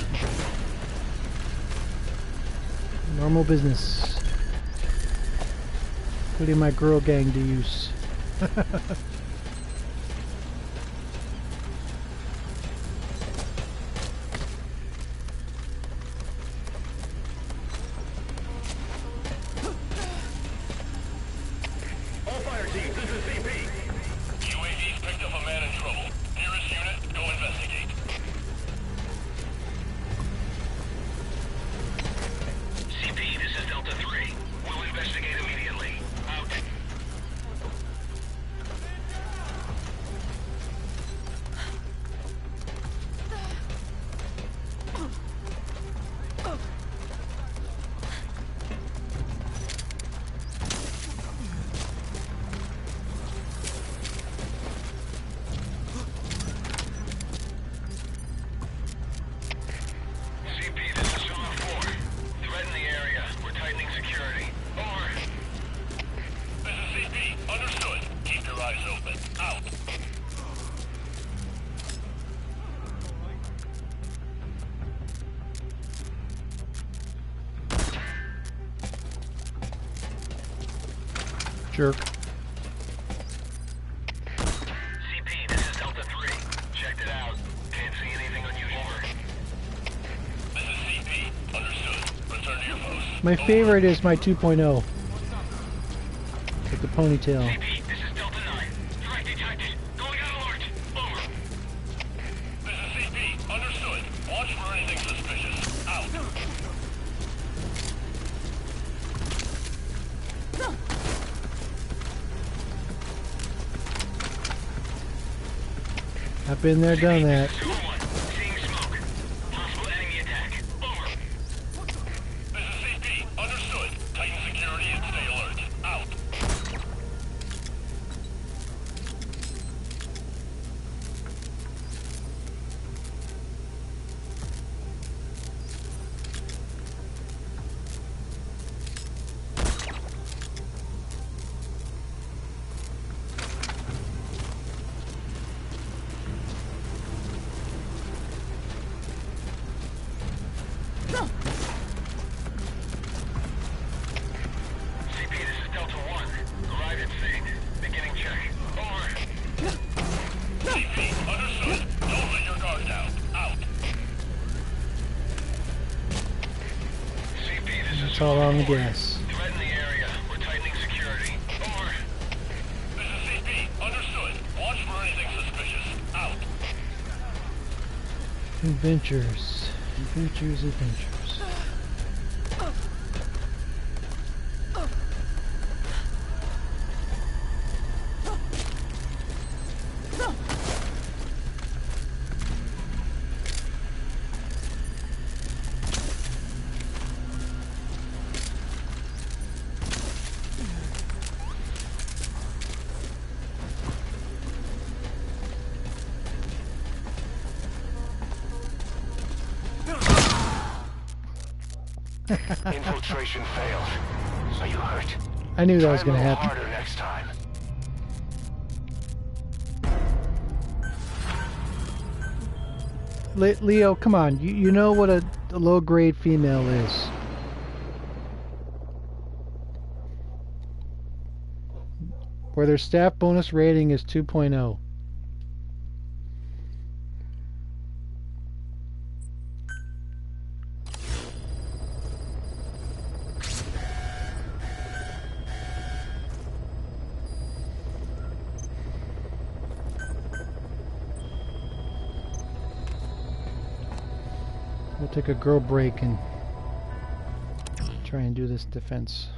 Normal business. Putting my girl gang to use. All fire teams, this is CP. UAV's picked up a man in trouble. Nearest unit, go investigate. CP, this is Delta 3. We'll investigate immediately. Out. CP, this is Zone 4. Threat in the area. We're tightening security. Over. This is CP. Understood. Keep your eyes open. Out. Jerk. CP, this is Delta 3. Checked it out. Can't see anything unusual. This is CP. Understood. Return to your post. My favorite is my 2.0. With the ponytail. CP, this is Delta 9. Threat detected. Going on alert. Over. This is CP. Understood. Watch for anything suspicious. Out. I've been there, done that. Zone 1. Seeing smoke. Possible enemy attack. Over. This is CP. Understood. Tighten security and stay alert. Out. CP, this is Delta 1. Arrived at scene. Beginning check. Over. CP, understood. Don't let your guard down. Out. CP, this is That's all on the Zone 4. gas. Threat in the area. We're tightening security. Over. This is CP. Understood. Watch for anything suspicious. Out. Adventures. Adventures, adventures. Infiltration failed. Are you hurt? I knew that Try was a going to little happen. harder next time. Leo, come on. You know what a low-grade female is. Where their staff bonus rating is 2.0. We'll take a girl break and try and do this defense.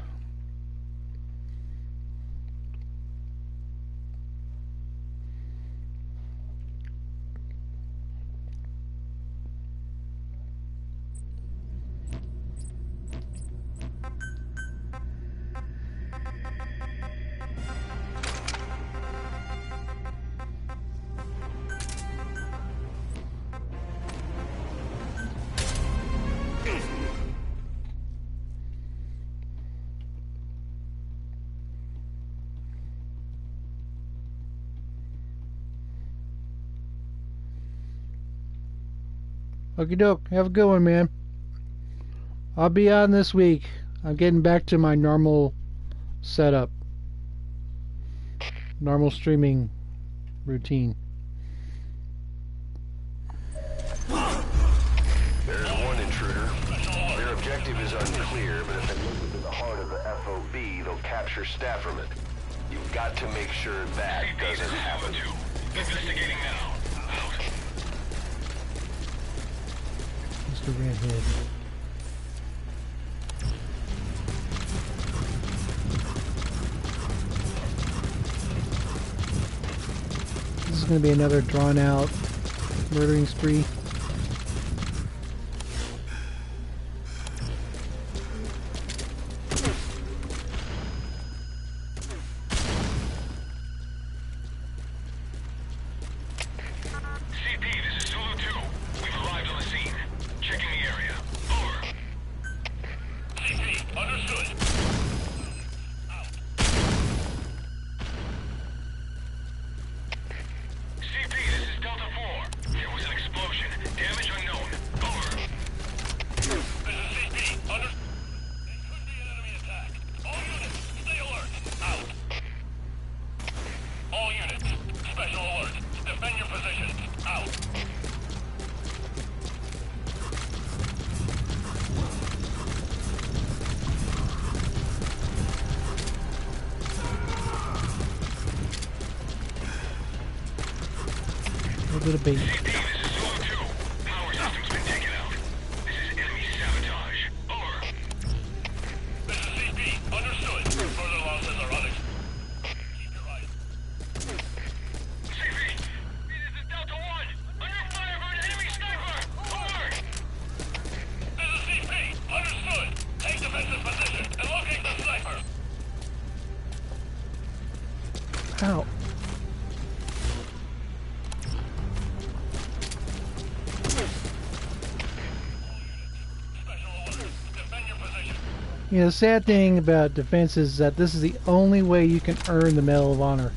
Okie doke. Have a good one, man. I'll be on this week. I'm getting back to my normal setup. Normal streaming routine. There's one intruder. Their objective is unclear, but if they make it to the heart of the FOB, they'll capture staff from it. You've got to make sure that doesn't happen. Investigating now. Out. Mr. Redhead. This is going to be another drawn-out murdering spree. CP, this is Zulu 2. We've arrived on the scene. Checking the area. Over. CP, understood. Out. CP, this is Delta 4. There was an explosion. Damage unknown. Over. This is CP. Under... There could be an enemy attack. All units, stay alert. Out. All units, special alert. Defend your positions. Out. A little bit of bait. CP, this is Zulu 2. Power system's been taken out. This is enemy sabotage. Over. This is CP. Understood. Further losses are unexpected. Keep your eyes. CP, this is Delta 1. Under fire from an enemy sniper. Over. This is CP. Understood. Take defensive position and locate the sniper. Ow. Special alert. Defend your position. You know, the sad thing about defense is that this is the only way you can earn the Medal of Honor.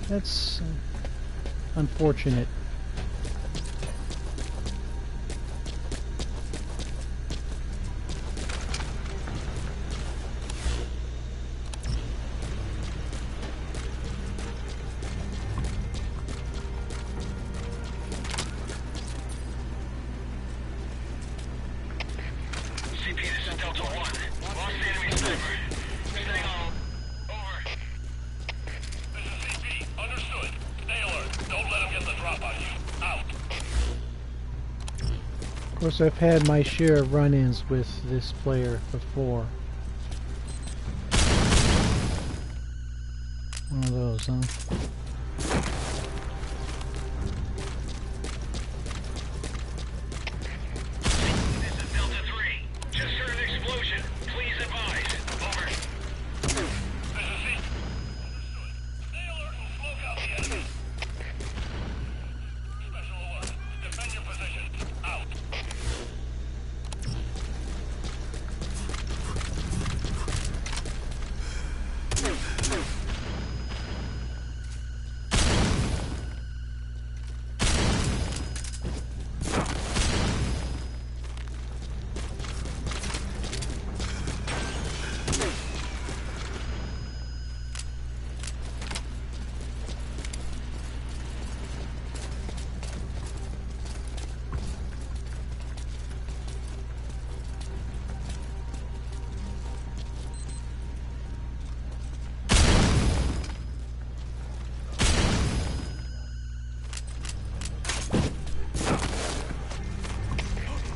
That's unfortunate. CP, this is Delta 1. Lost the enemy sniper. Staying on. Over. This is CP. Understood. Stay alert. Don't let him get the drop on you. Out. Of course, I've had my share of run-ins with this player before. One of those, huh? This is Delta 3. Just heard an explosion. Please advise. Over. This is CP. Understood. Stay alert and smoke out the enemy. Special alert. Defend your position. Out.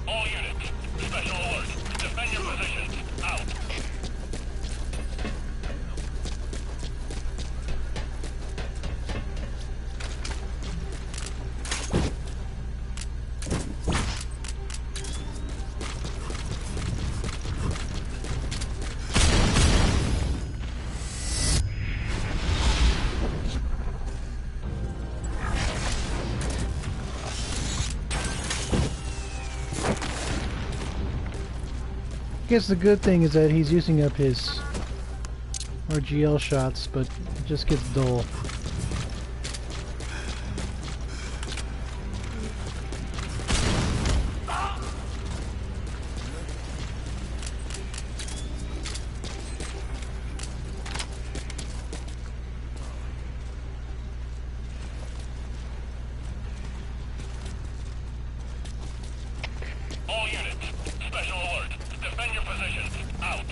All units, special alert. Defend your positions. Out. I guess the good thing is that he's using up his RGL shots, but it just gets dull. out.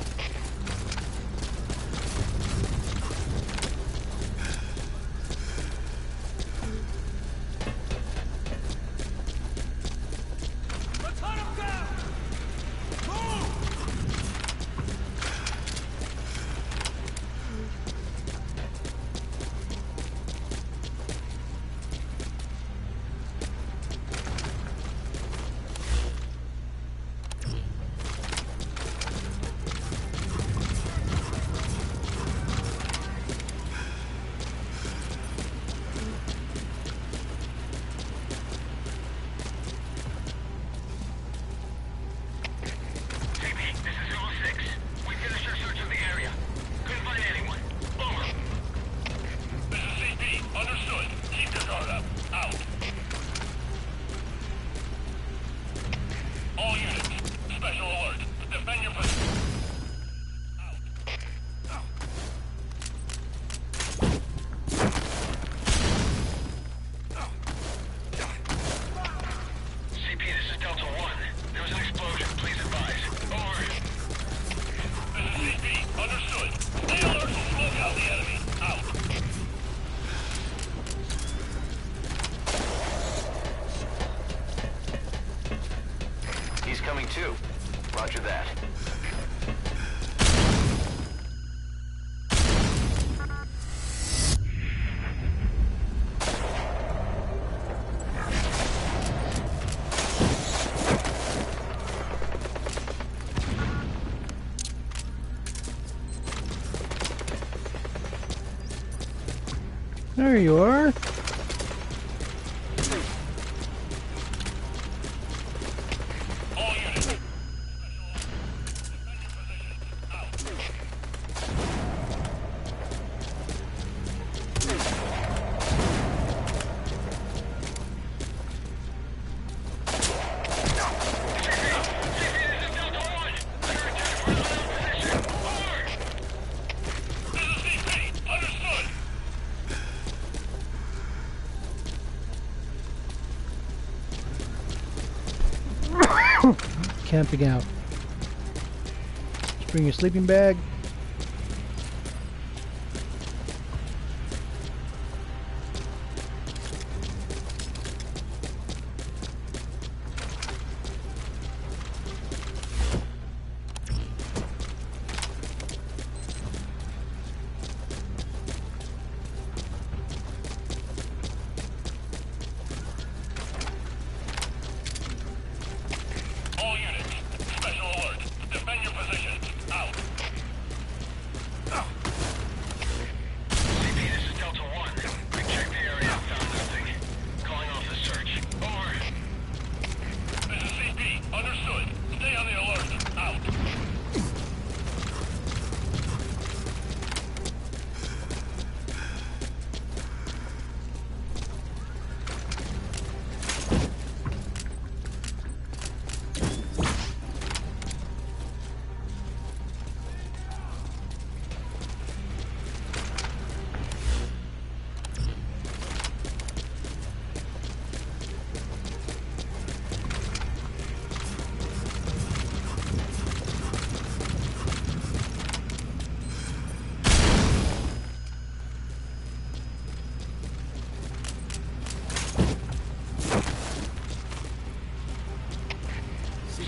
Let's hunt him down! Move! Coming too. Roger that. There you are. Camping out. Just bring your sleeping bag.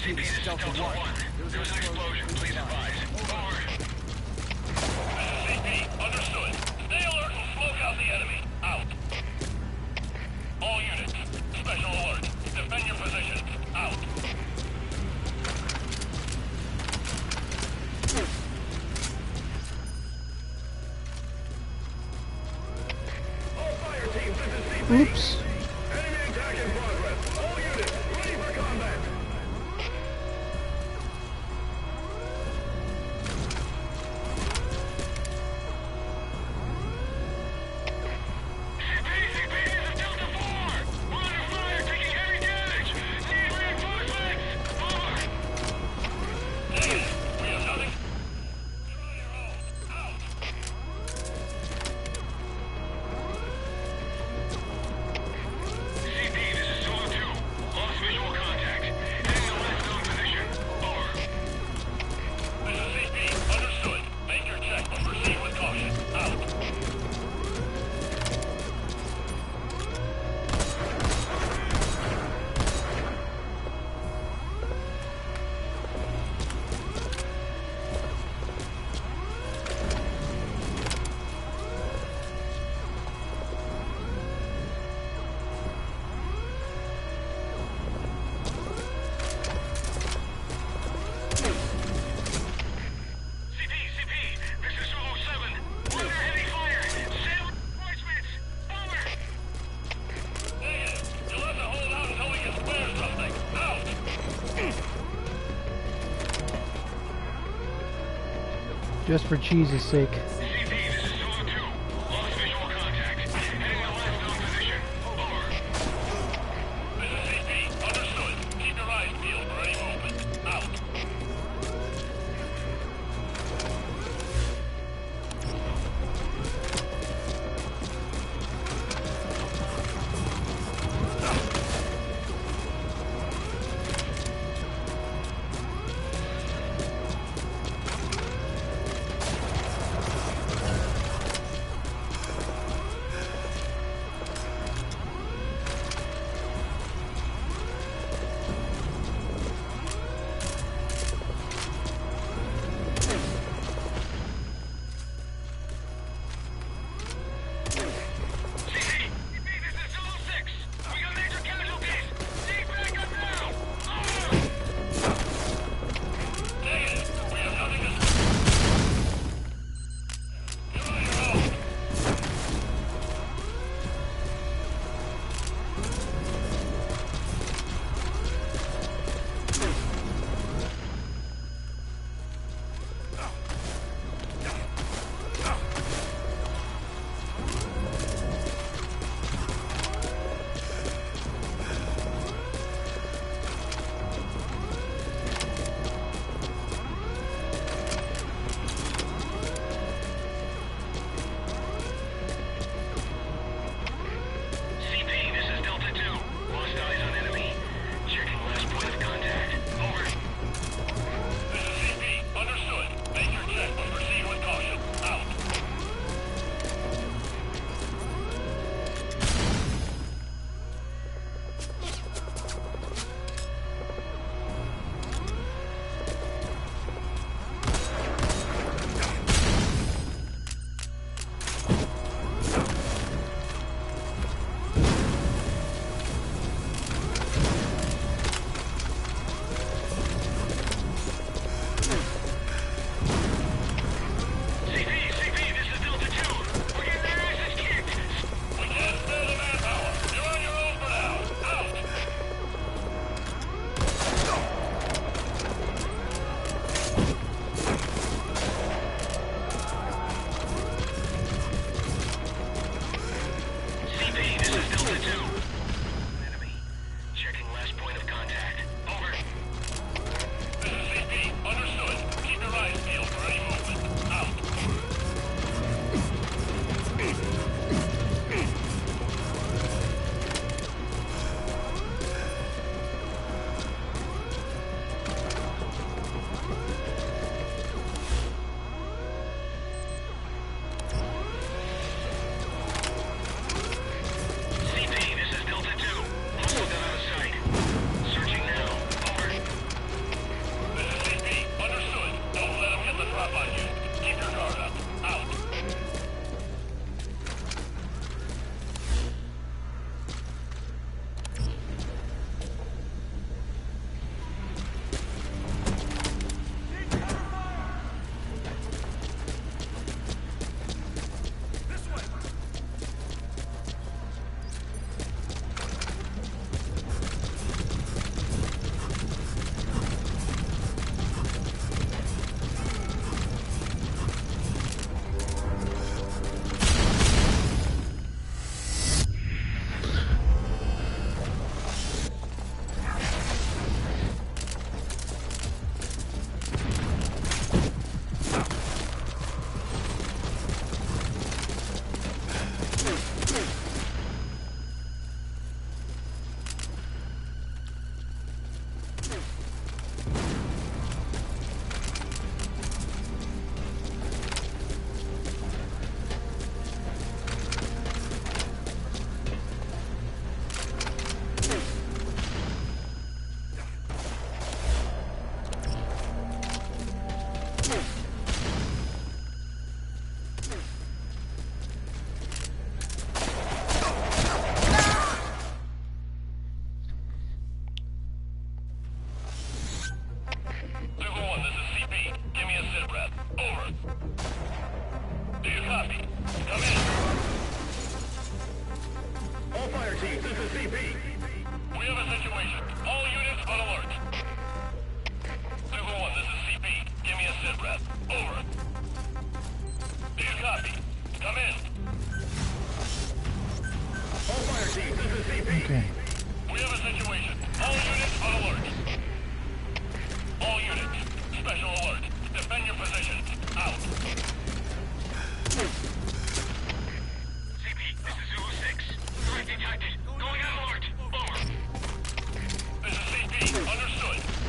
CP, this is Delta 1. There was an explosion. Please advise. Over. CP, understood. Stay alert and smoke out the enemy. Out. All units, special alert. Defend your positions. Out. All fire teams, this is CP. Oops. Enemy attack in progress. All units, ready for combat. Just for cheese's sake. CP, this is Solo 2. Lost visual contact. Heading to last known position. Over. This is CP. Understood. Keep your eyes peeled for any movement. Out.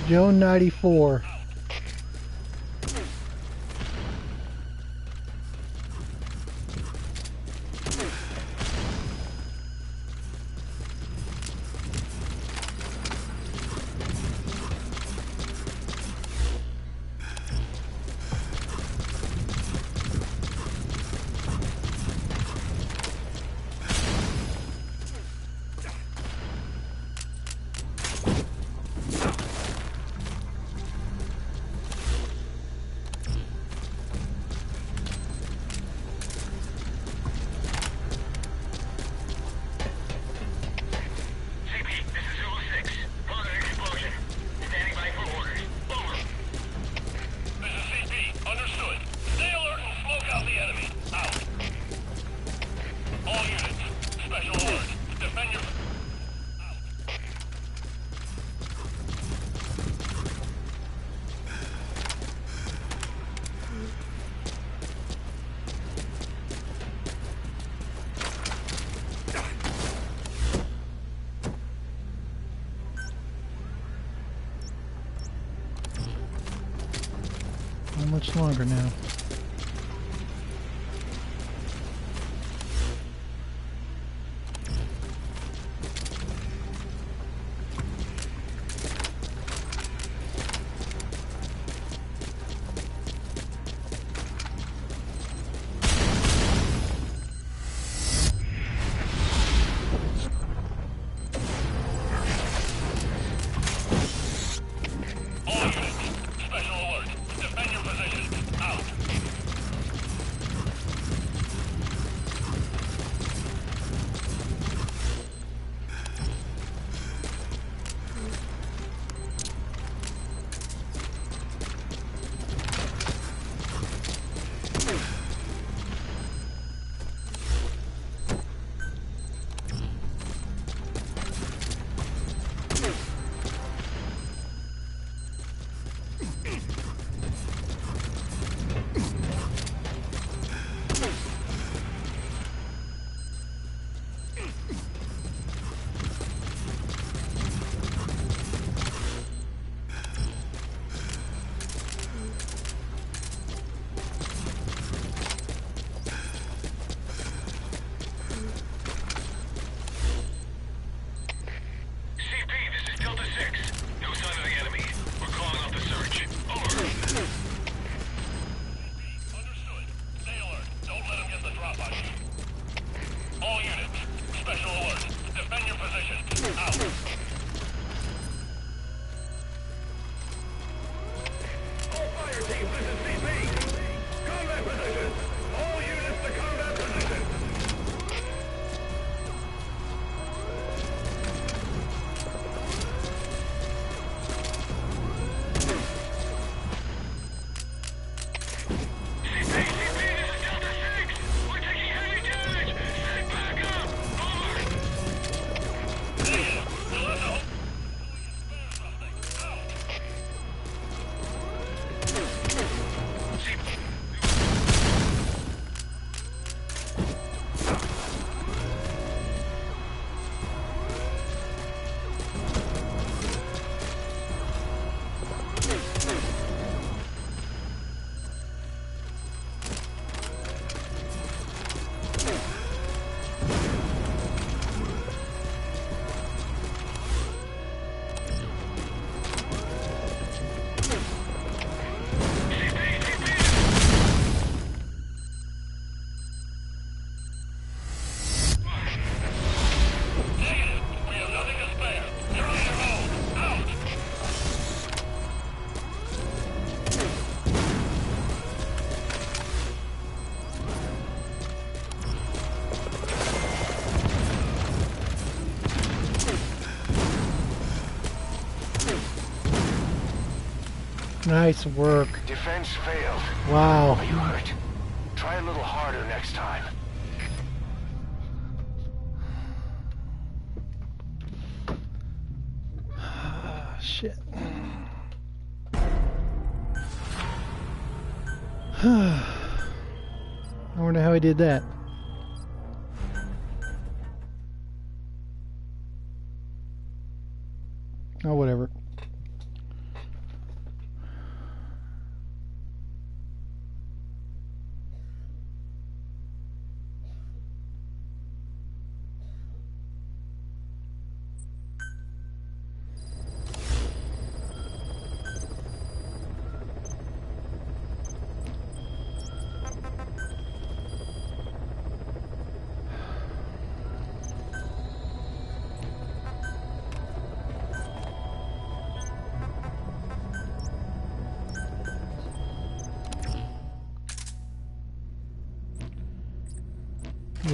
Joan 94. How much longer now? Nice work. Defense failed. Wow. Are you hurt? Try a little harder next time. Shit. I wonder how he did that. Oh, whatever.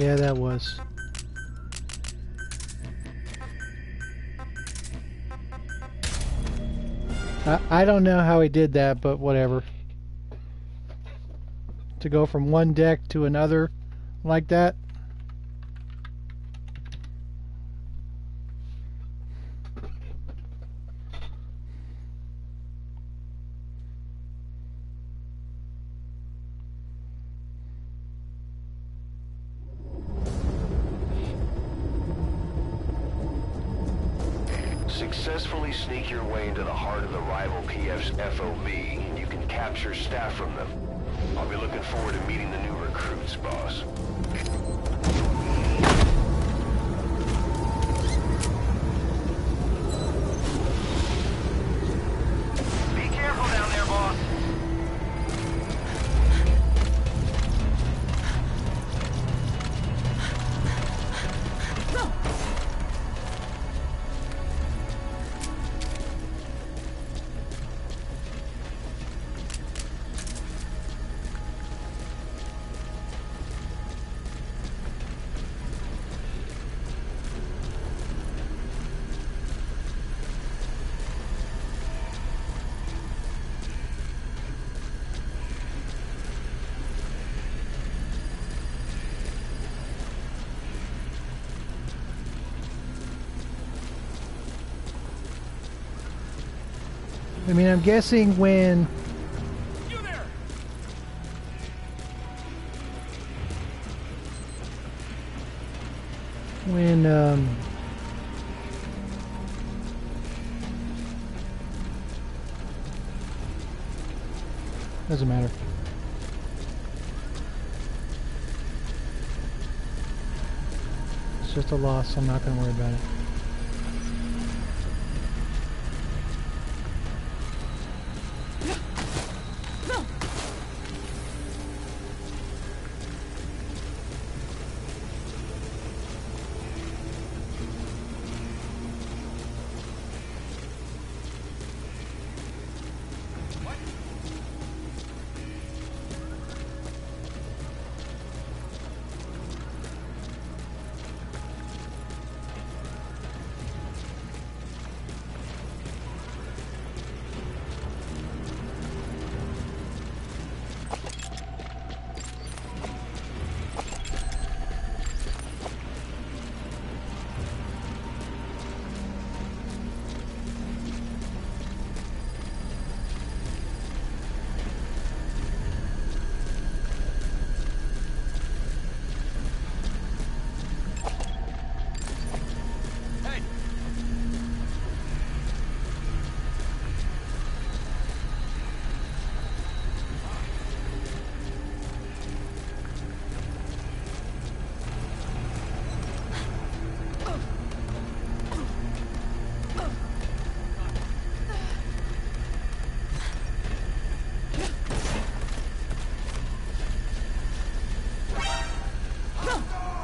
Yeah, that was. I don't know how he did that, but whatever. To go from one deck to another like that. Successfully sneak your way into the heart of the rival PF's FOB, and you can capture staff from them. I'll be looking forward to meeting the new recruits, boss. Be careful down there, boss. I mean, I'm guessing when You there? when doesn't matter. It's just a loss. I'm not going to worry about it.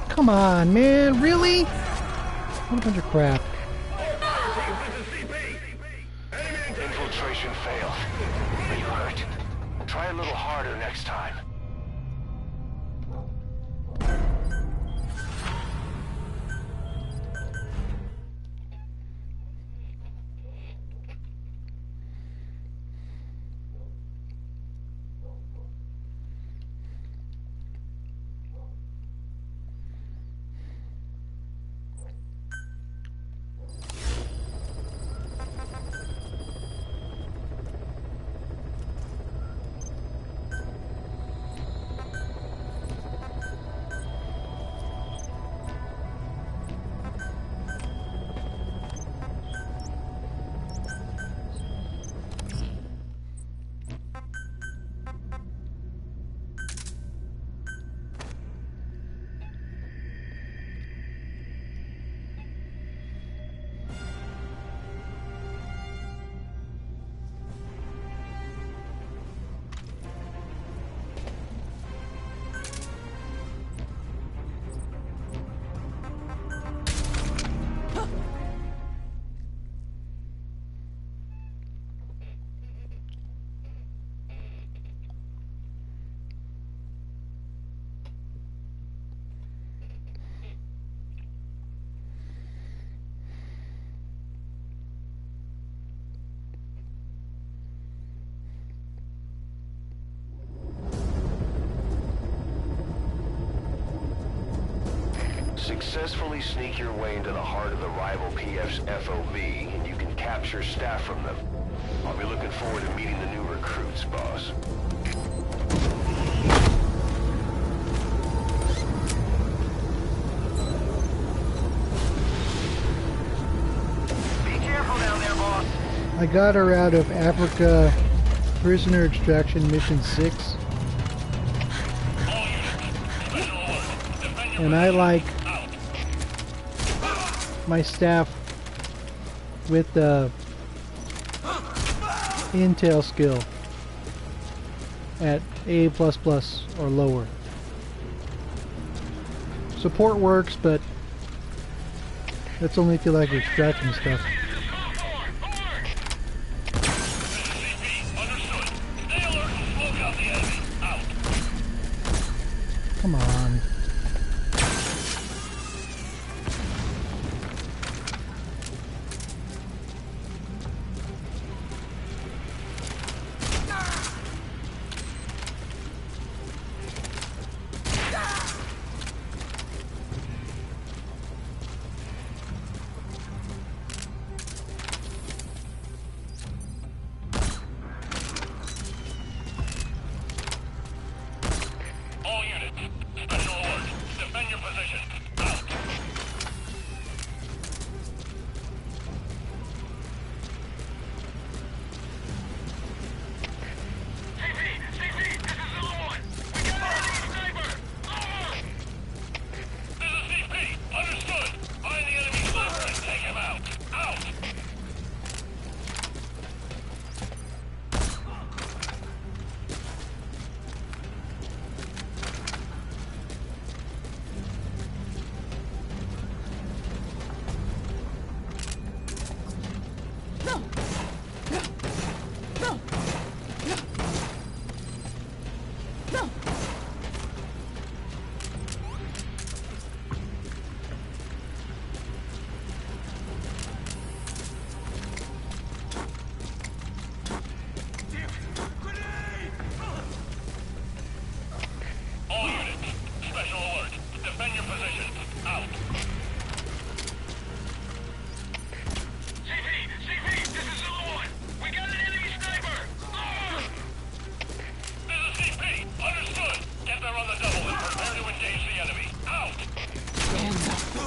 Come on, man, really? What a bunch of crap. Infiltration failed. You hurt. Try a little harder next time. successfully sneak your way into the heart of the rival PF's FOB, and you can capture staff from them. I'll be looking forward to meeting the new recruits, boss. Be careful down there, boss. I got her out of Africa Prisoner Extraction Mission 6. And I like my staff with the intel skill at A++ or lower. Support works, but that's only if you like extracting stuff. Come on.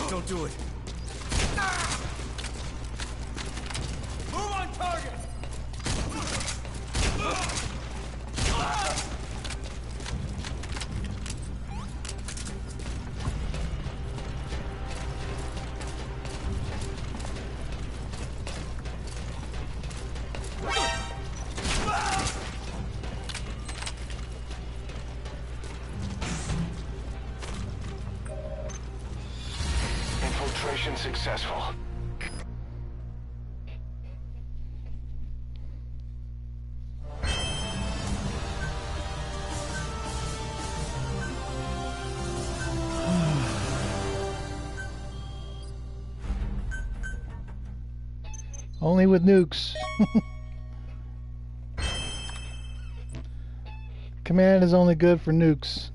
Don't do it. Move on target. Infiltration successful. Only with nukes. Command is only good for nukes.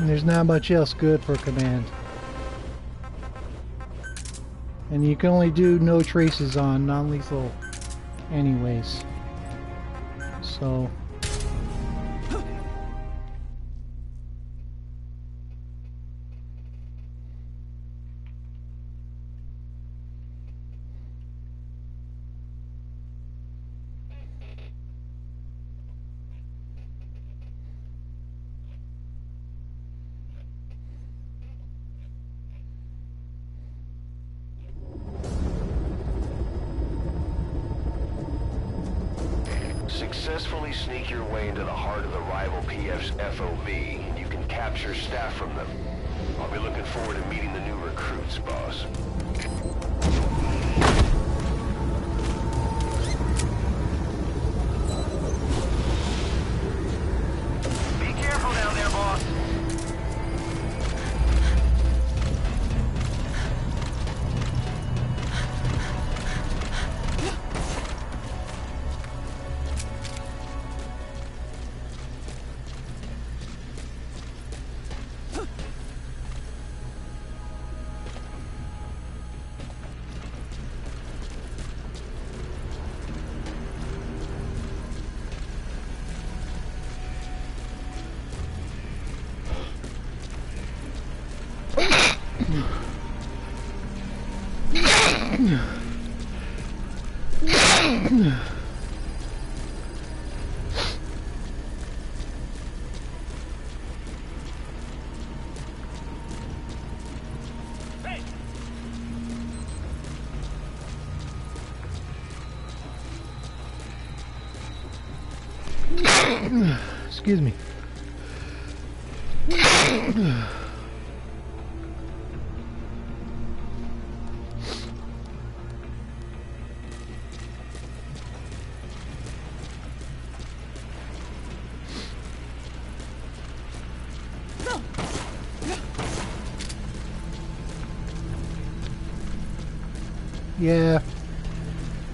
And there's not much else good for command. And you can only do no traces on non-lethal anyways. So successfully sneak your way into the heart of the rival PF's FOB, and you can capture staff from them. I'll be looking forward to meeting the new recruits, boss. Be careful down there, boss. excuse me. Yeah,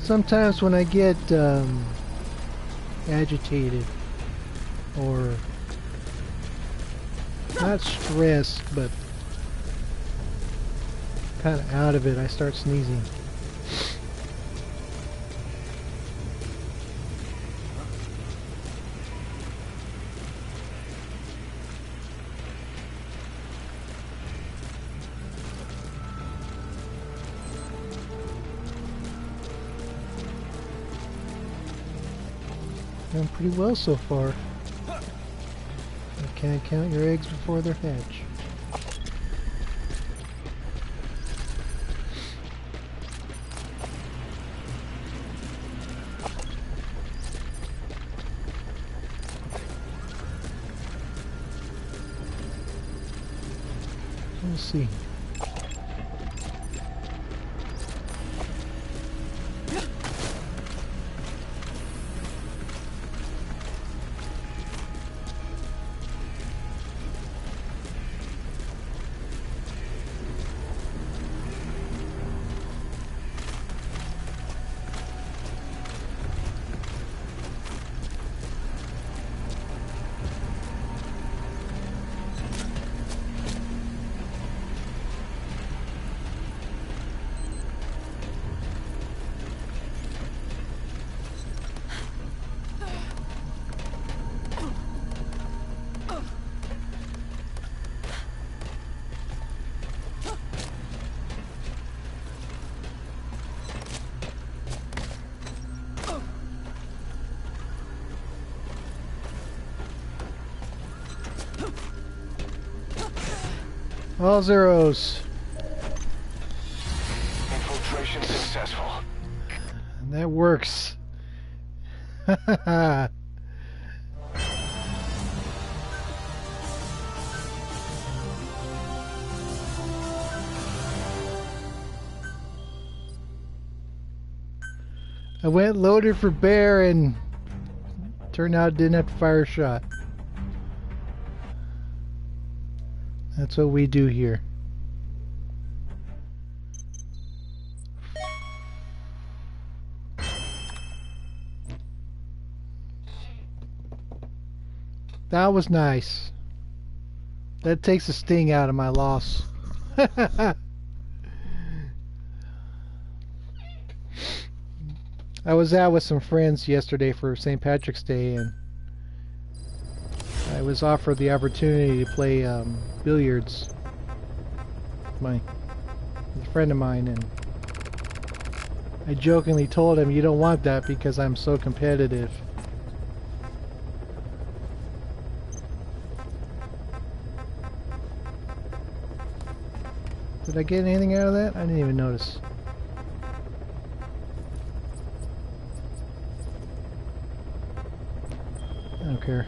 sometimes when I get agitated or not stressed but kind of out of it, I start sneezing. Doing pretty well so far. You can't count your eggs before they're hatched. We'll see. All zeros. Infiltration successful. That works. I went loaded for bear and turned out didn't have to fire a shot. That's what we do here. That was nice. That takes the sting out of my loss. I was out with some friends yesterday for St. Patrick's Day, and I was offered the opportunity to play billiards with a friend of mine, and I jokingly told him, "You don't want that because I'm so competitive." Did I get anything out of that? I didn't even notice. I don't care.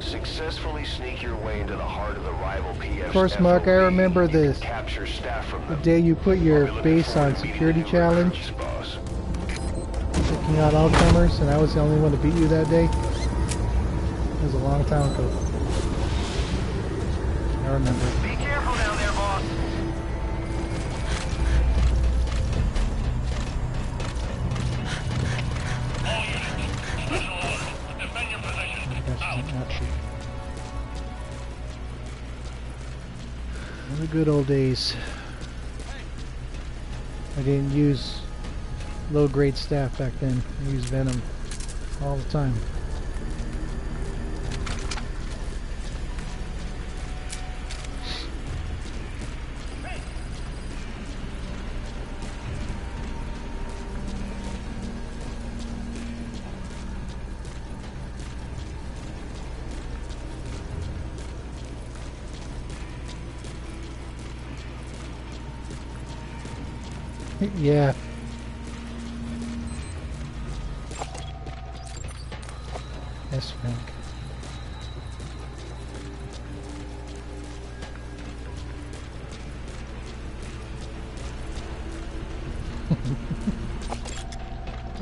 Successfully sneak your way into the heart of the rival PF's Of course, Mark, I remember the capture staff from the them. day you put your base on security challenge, taking out all comers, and I was the only one to beat you that day. It was a long time ago. I remember. Be careful down there, boss. All units, special alert. Defend your position. Out. The good old days. I didn't use low-grade staff back then. I used Venom all the time. Yeah. Yes, Frank.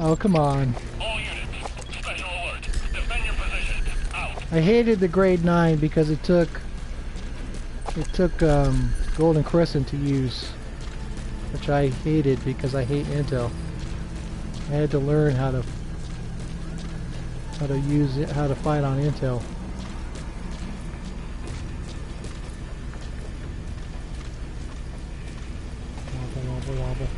Oh, come on. All units, special alert. Defend your position. Out. I hated the grade 9 because it took Golden Crescent to use, which I hated because I hate Intel. I had to learn how to use it, how to fight on Intel. Wobble, wobble, wobble.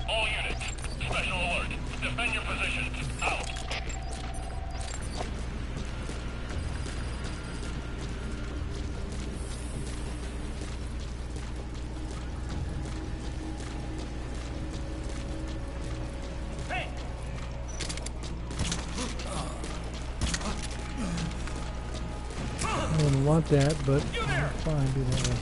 All units, special alert. Defend your position. Out. Hey! I wouldn't want that, but fine, do that way.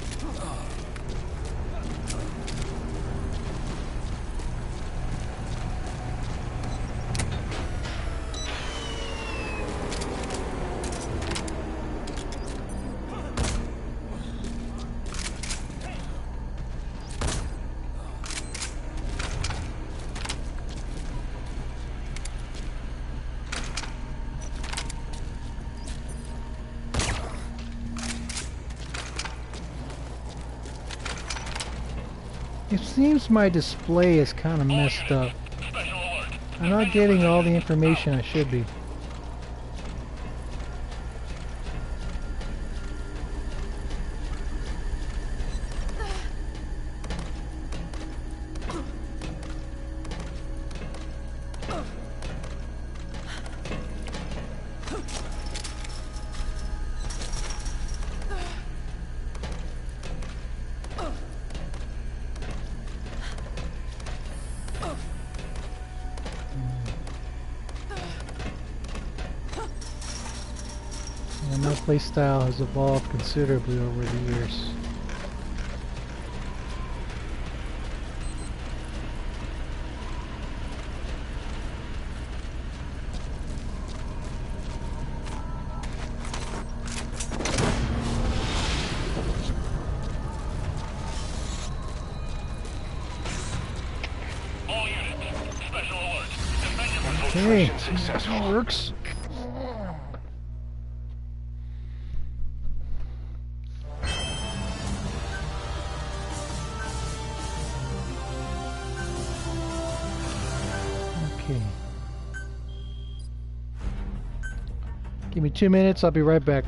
It seems my display is kind of messed up. Special alert. I'm not getting all the information I should be. And my playstyle has evolved considerably over the years. All units. Special alert. Defend your Okay, Infiltration successful. that works. Okay. Give me 2 minutes, I'll be right back.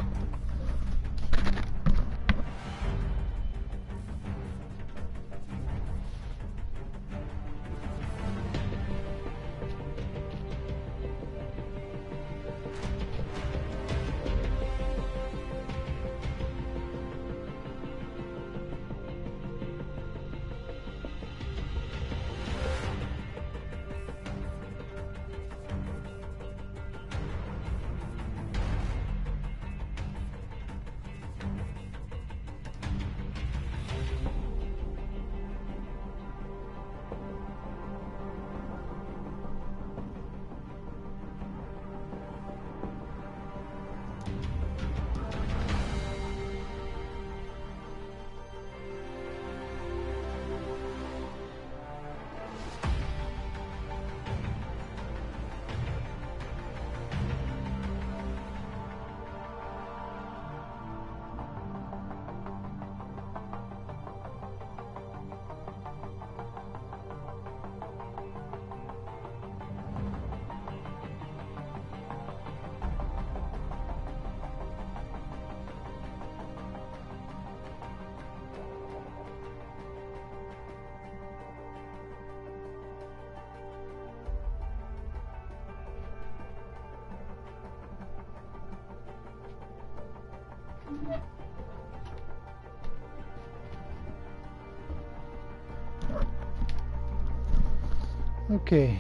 Okay.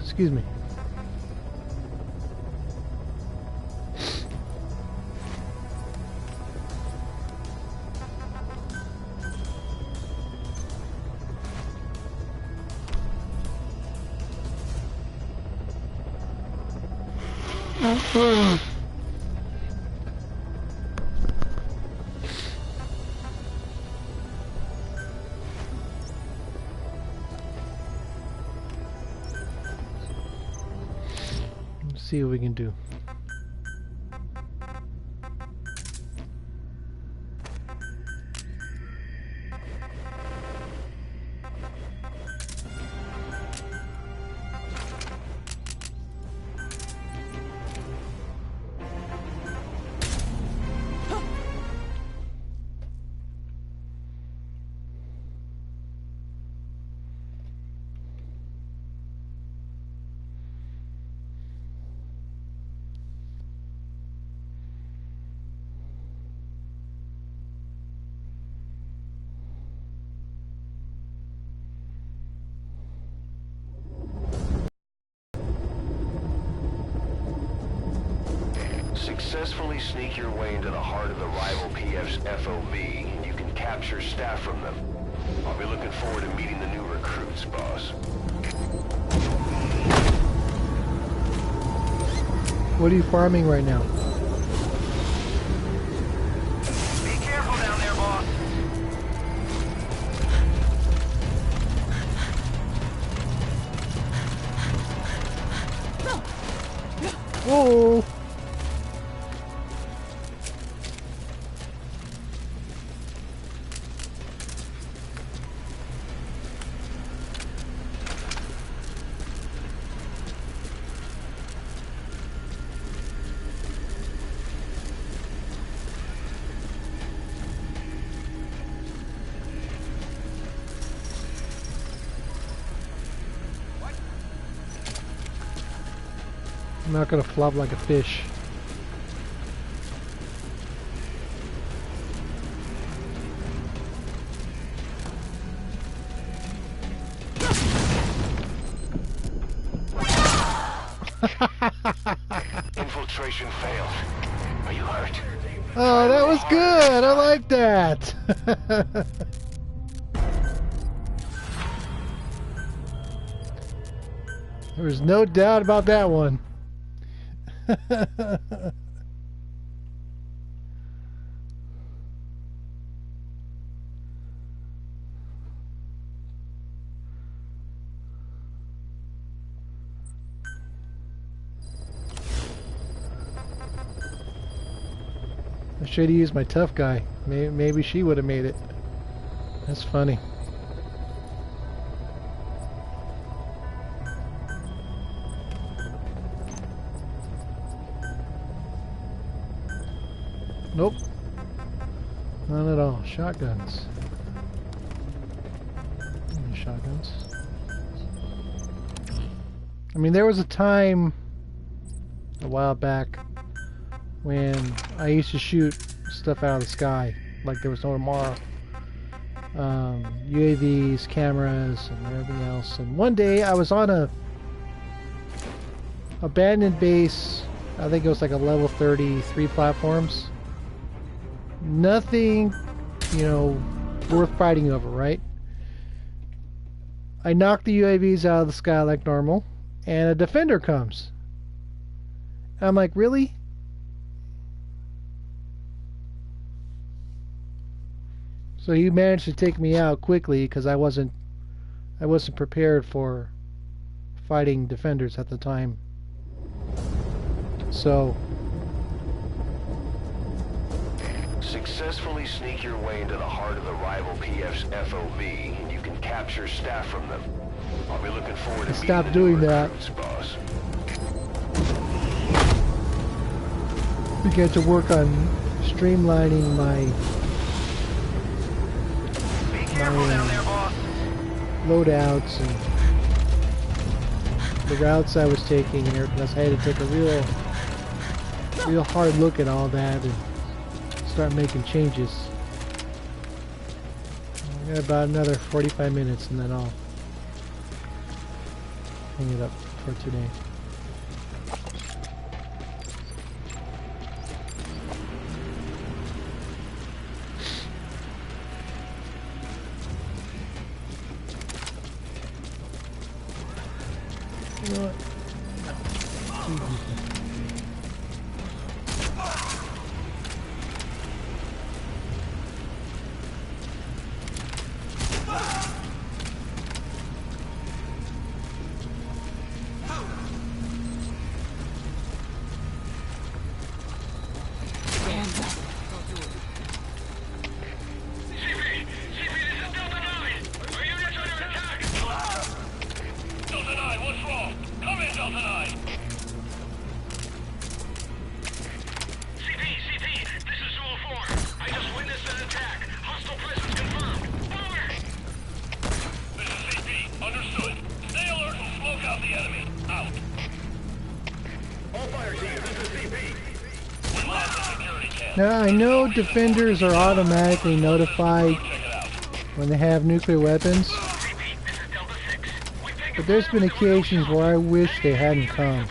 Excuse me. Let's see what we can do. Successfully sneak your way into the heart of the rival PF's FOB, and you can capture staff from them. I'll be looking forward to meeting the new recruits, boss. What are you farming right now? Be careful down there, boss. Oh! I'm not gonna flop like a fish. Infiltration failed. Are you hurt? Oh, that was good! I like that! There was no doubt about that one. I should have used my tough guy. Maybe she would have made it. That's funny. Nope. None at all. Shotguns. Shotguns. I mean, there was a time a while back when I used to shoot stuff out of the sky like there was no tomorrow. UAVs, cameras, and everything else. And one day I was on a abandoned base. I think it was like a level 33 platforms. Nothing, you know, worth fighting over, right? I knock the UAVs out of the sky like normal, and a defender comes. And I'm like, really? So he managed to take me out quickly because I wasn't prepared for fighting defenders at the time. So Successfully sneak your way into the heart of the rival PF's FOB, and you can capture staff from them. I'll be looking forward to stop meeting doing the new that. recruits, boss. began to work on streamlining my loadouts and the routes I was taking and everything else. I had to take a real hard look at all that and start making changes. I got about another 45 minutes and then I'll hang it up for today. You know what? Now, I know defenders are automatically notified when they have nuclear weapons, but there's been occasions where I wish they hadn't come.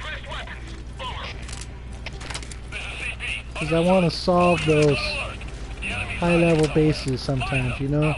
Because I want to solve those high-level bases sometimes, you know?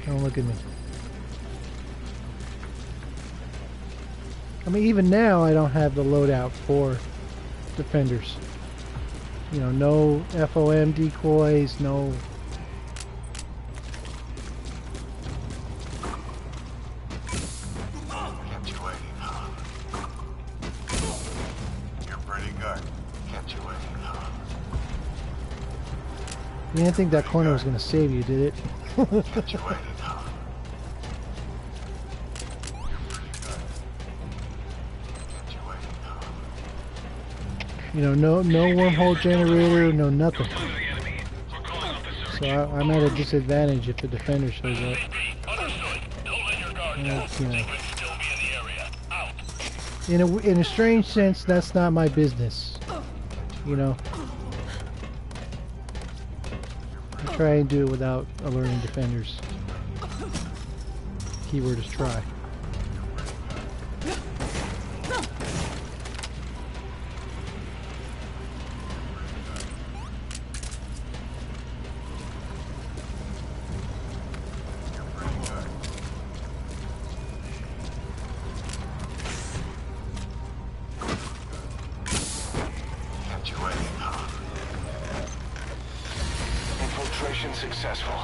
Don't look at me. I mean, even now I don't have the loadout for defenders. You know, no FOM decoys, no... Kept you waiting, huh? You're pretty good. Kept you waiting, huh? You didn't think that corner was going to save you, did it? Kept you waiting, huh? You know, no wormhole generator, no nothing. So I'm at a disadvantage if the defender shows up. You know, in a strange sense, that's not my business. You know, I try and do it without alerting defenders. Keyword is try. Infiltration successful.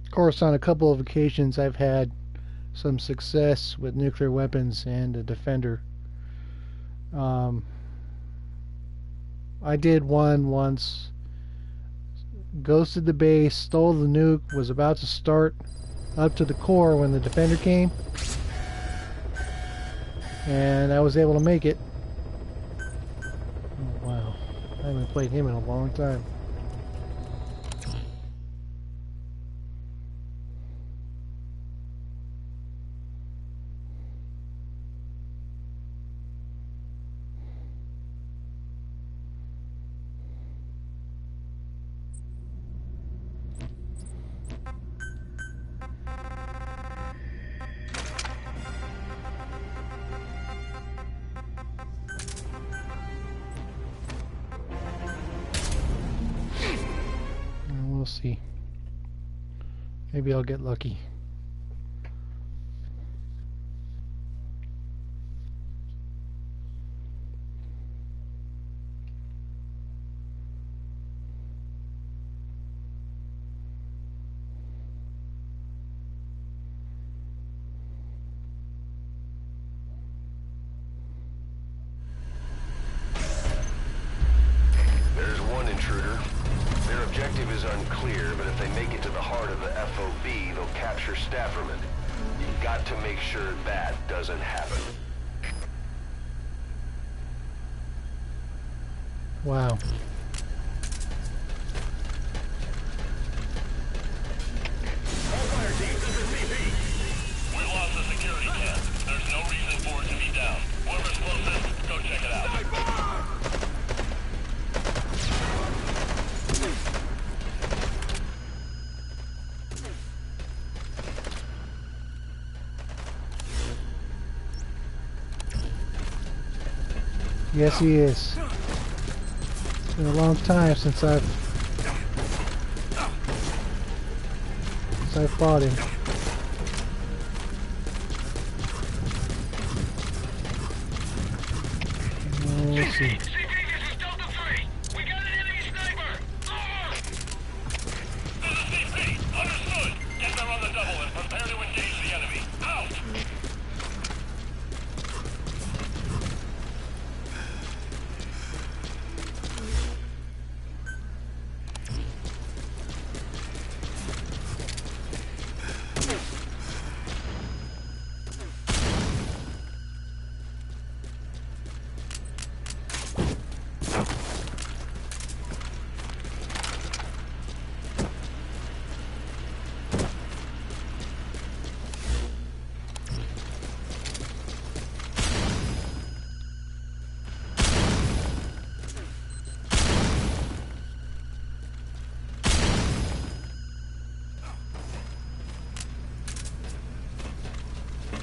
Of course, on a couple of occasions I've had some success with nuclear weapons and a defender. I did one once. Ghosted the base, stole the nuke, was about to start up to the core when the defender came. And I was able to make it. Oh, wow. I haven't played him in a long time. We'll see. Maybe I'll get lucky. There's one intruder. Their objective is unclear, but if they make it to the heart of the FOB, they'll capture Stafferman. You've got to make sure that doesn't happen. Wow. Fire team, this is CP. We lost the security camp. There's no reason for it to be down. Whoever's closest, go check it out. Yes, he is. It's been a long time since I fought him. We'll see. CP, this is Delta 3.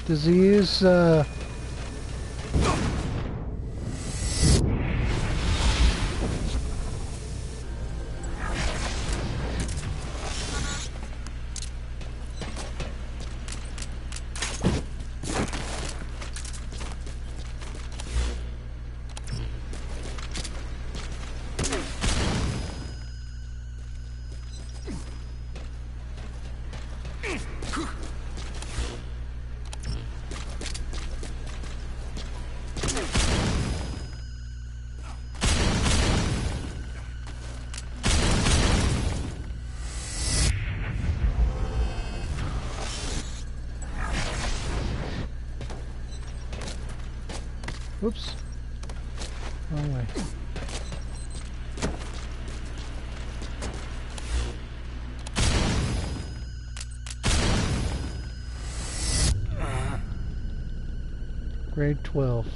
Does he use, oops, wrong way. Grade 12.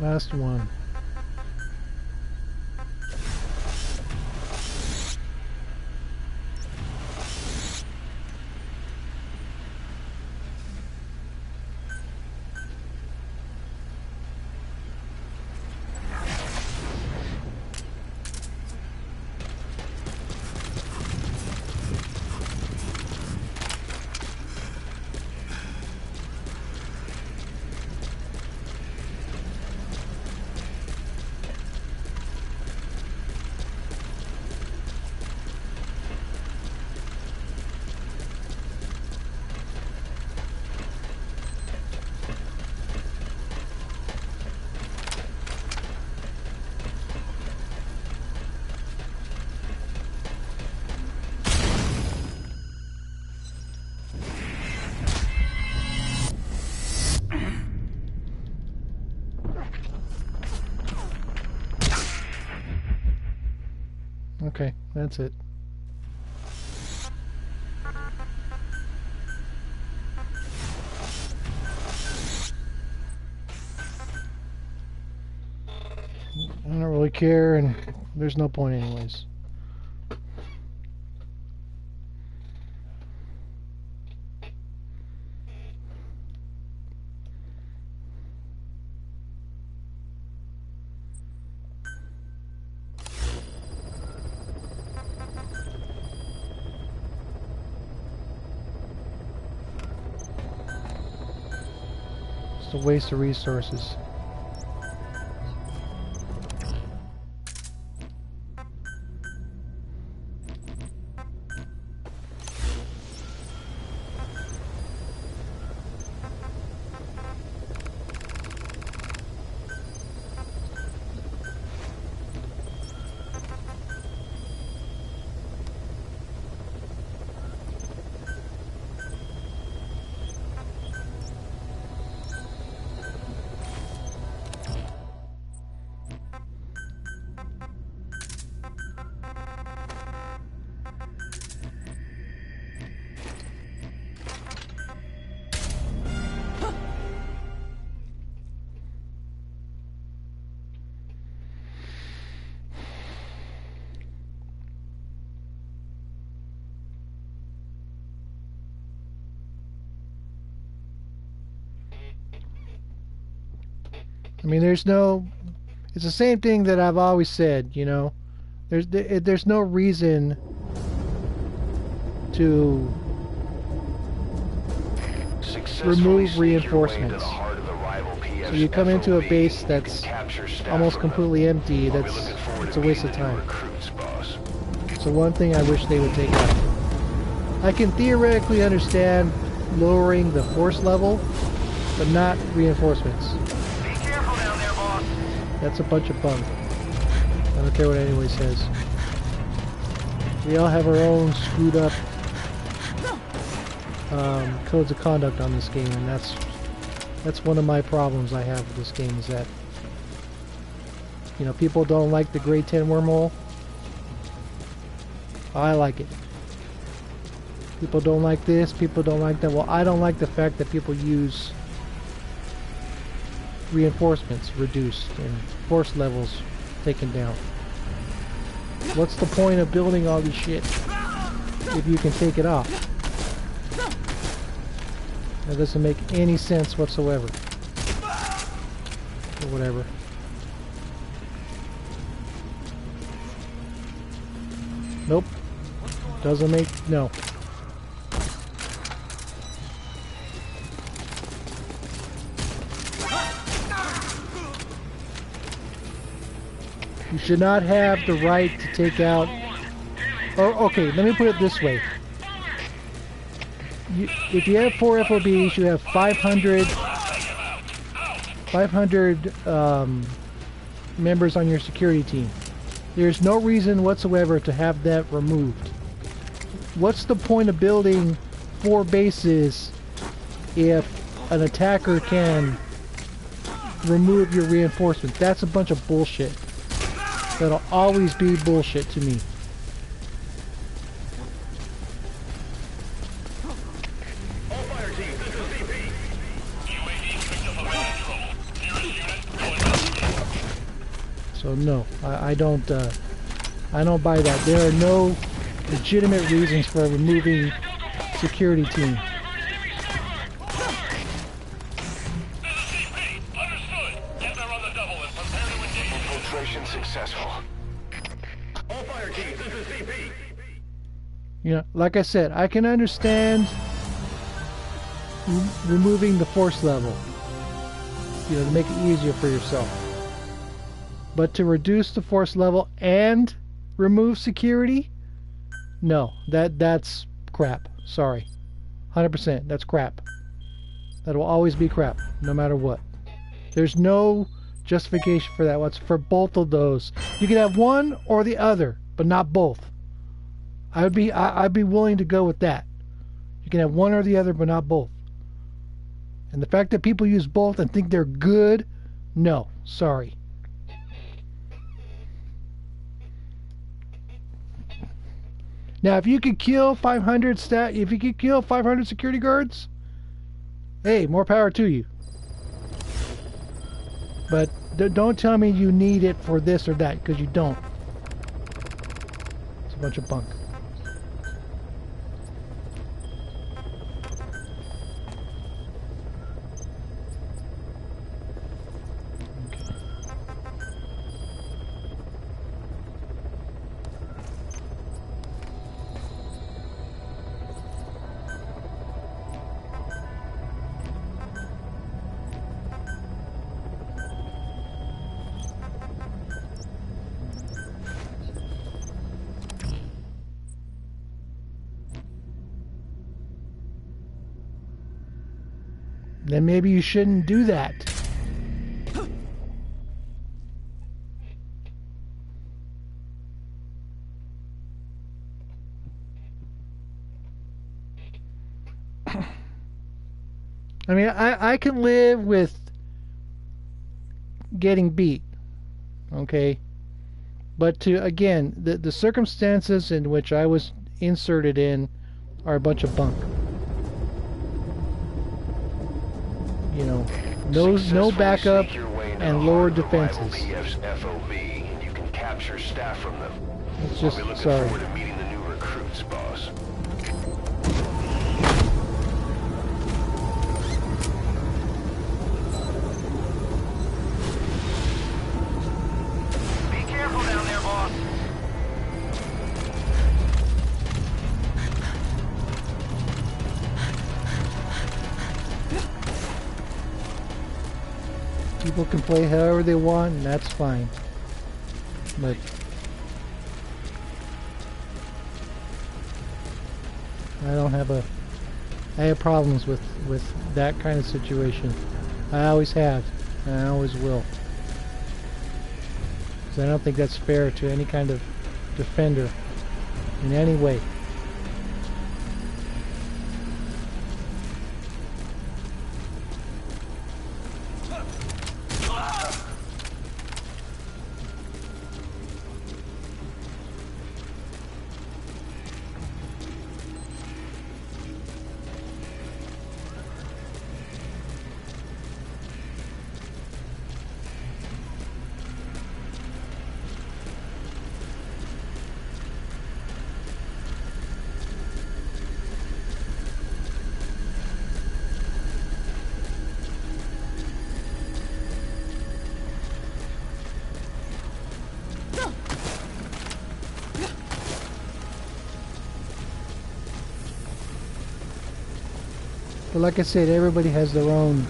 Last one. That's it. I don't really care, and there's no point anyways. It's a waste of resources. I mean, there's no... It's the same thing that I've always said, you know. There's no reason to remove reinforcements. So you come into a base that's almost completely empty, it's a waste of time. So one thing I wish they would take out. I can theoretically understand lowering the force level, but not reinforcements. That's a bunch of bunk. I don't care what anyone says. We all have our own screwed up codes of conduct on this game, and that's one of my problems I have with this game, is that, you know, people don't like the grade 10 wormhole. I like it. People don't like this, people don't like that. Well, I don't like the fact that people use reinforcements reduced and force levels taken down. What's the point of building all this shit if you can take it off? That doesn't make any sense whatsoever. Or whatever. Nope. Doesn't make... no. You should not have the right to take out... Or, okay, let me put it this way. If you have 4 FOBs, you have 500 members on your security team. There's no reason whatsoever to have that removed. What's the point of building 4 bases if an attacker can remove your reinforcements? That's a bunch of bullshit. That'll always be bullshit to me. So no, I don't buy that. There are no legitimate reasons for removing security team. Infiltration successful. All fire teams, this is CP. You know, like I said, I can understand removing the force level, you know, to make it easier for yourself. But to reduce the force level and remove security? No, that's crap. Sorry. 100%, that's crap. That will always be crap, no matter what. There's no justification for that. What's for both of those? You can have one or the other, but not both. I'd be willing to go with that. You can have one or the other, but not both. And the fact that people use both and think they're good, no, sorry. Now, if you could kill 500 if you could kill 500 security guards, hey, more power to you. But don't tell me you need it for this or that, because you don't. It's a bunch of bunk. Then maybe you shouldn't do that. I mean, I can live with getting beat, okay? But again, the circumstances in which I was inserted in are a bunch of bunk. You know, no backup and lower defenses. You can capture staff from them. It's just, I'll be looking sorry. forward to meeting the new recruits, boss. Be careful down there, boss. People can play however they want, and that's fine. But I have problems with that kind of situation. I always have, and I always will. Because I don't think that's fair to any kind of defender in any way. But like I said, everybody has their own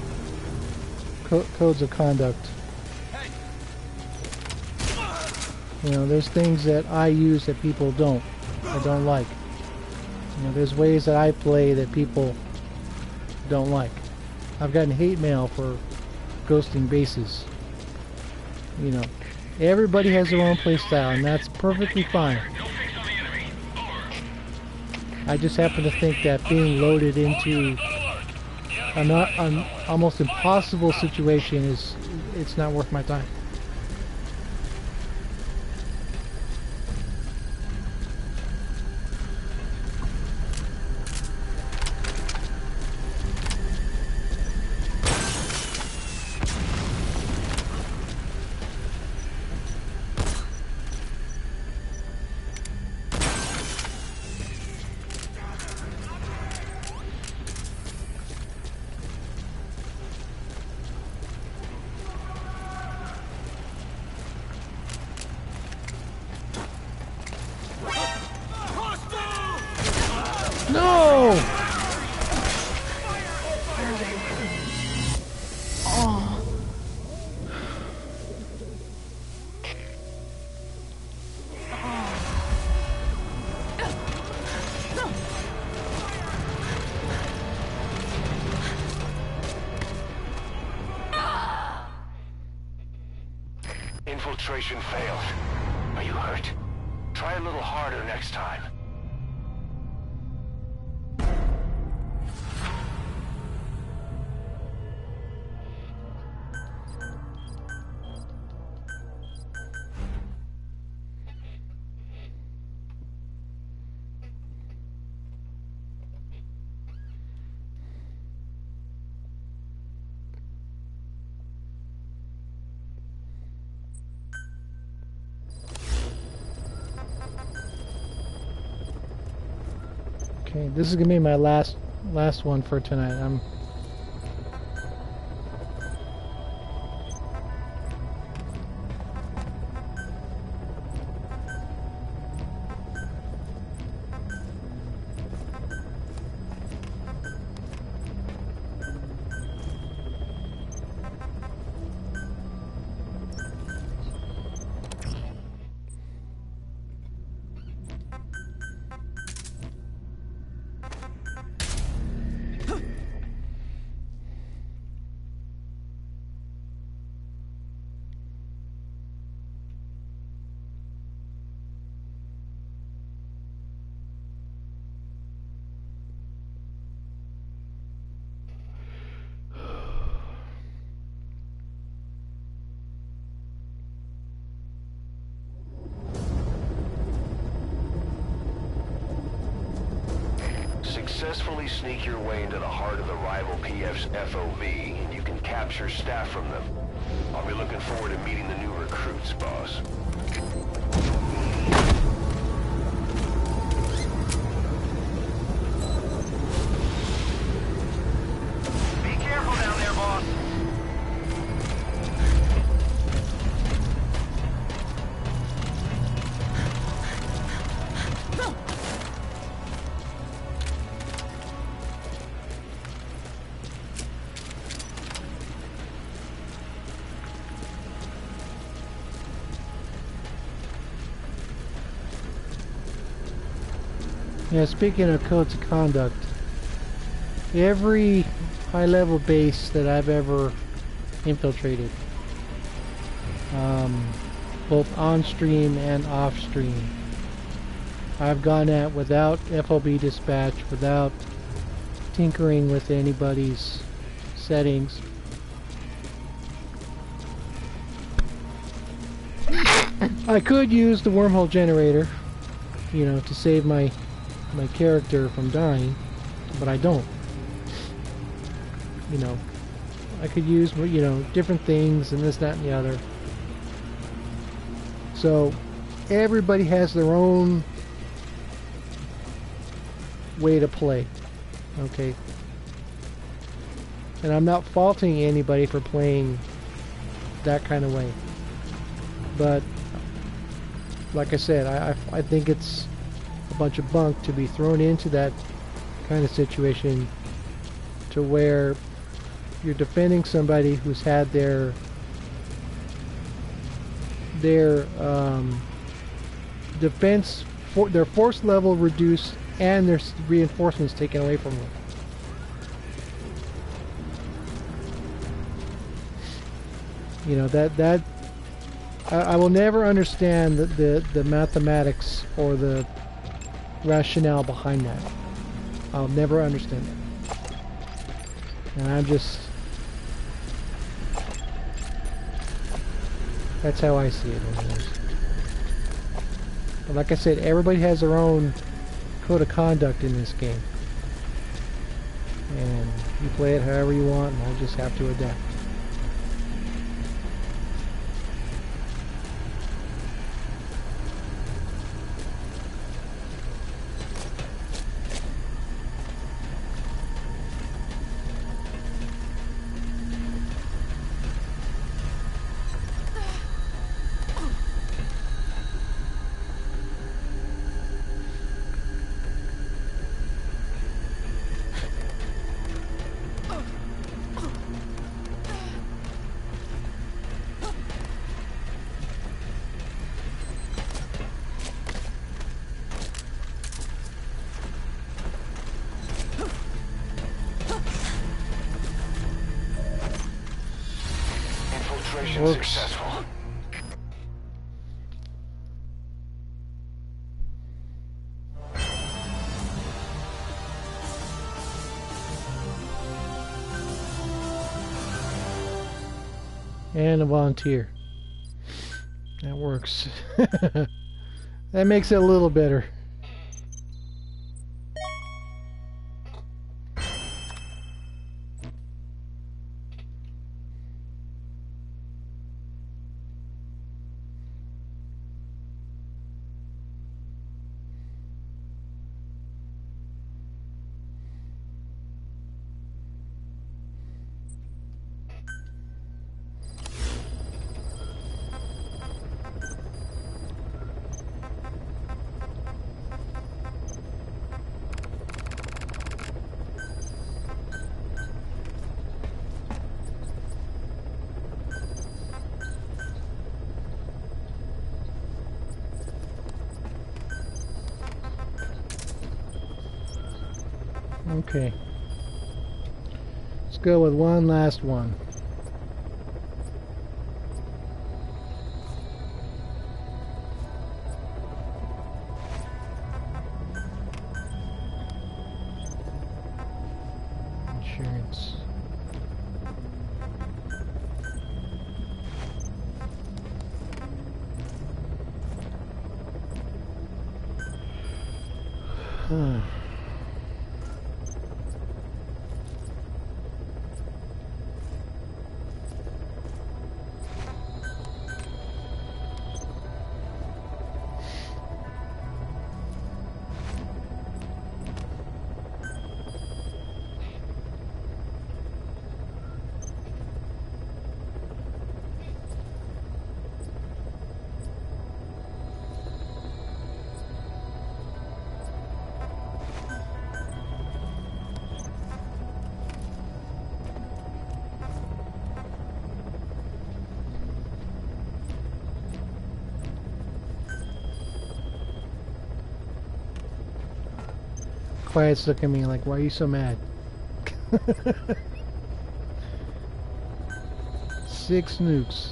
codes of conduct. You know, there's things that I use that people don't. I don't like. You know, there's ways that I play that people don't like. I've gotten hate mail for ghosting bases. You know, everybody has their own play style, and that's perfectly fine. I just happen to think that being loaded into an almost impossible situation it's not worth my time. No! Infiltration failed. Are you hurt? Try a little harder next time. Okay, this is gonna be my last one for tonight. Successfully sneak your way into the heart of the rival PF's FOB, and you can capture staff from them. I'll be looking forward to meeting the new recruits, boss. Be careful down there, boss. Yeah, speaking of codes of conduct, every high-level base that I've ever infiltrated, both on-stream and off-stream, I've gone at without FOB dispatch, without tinkering with anybody's settings. I could use the wormhole generator, you know, to save my character from dying, but I don't. You know, I could use, you know, different things and this, that, and the other. So everybody has their own way to play, okay? And I'm not faulting anybody for playing that kind of way, but like I said, I think it's a bunch of bunk to be thrown into that kind of situation to where you're defending somebody who's had their defense, their force level reduced and their reinforcements taken away from them. You know, that I will never understand the mathematics or the rationale behind that. I'll never understand it. And I'm just... that's how I see it anyways. But like I said, everybody has their own code of conduct in this game. And you play it however you want, and I'll just have to adapt. Infiltration successful. And a volunteer. That works. That makes it a little better. Okay. Let's go with one last one. Insurance. Huh. Quiet's looking at me like, why are you so mad? 6 nukes.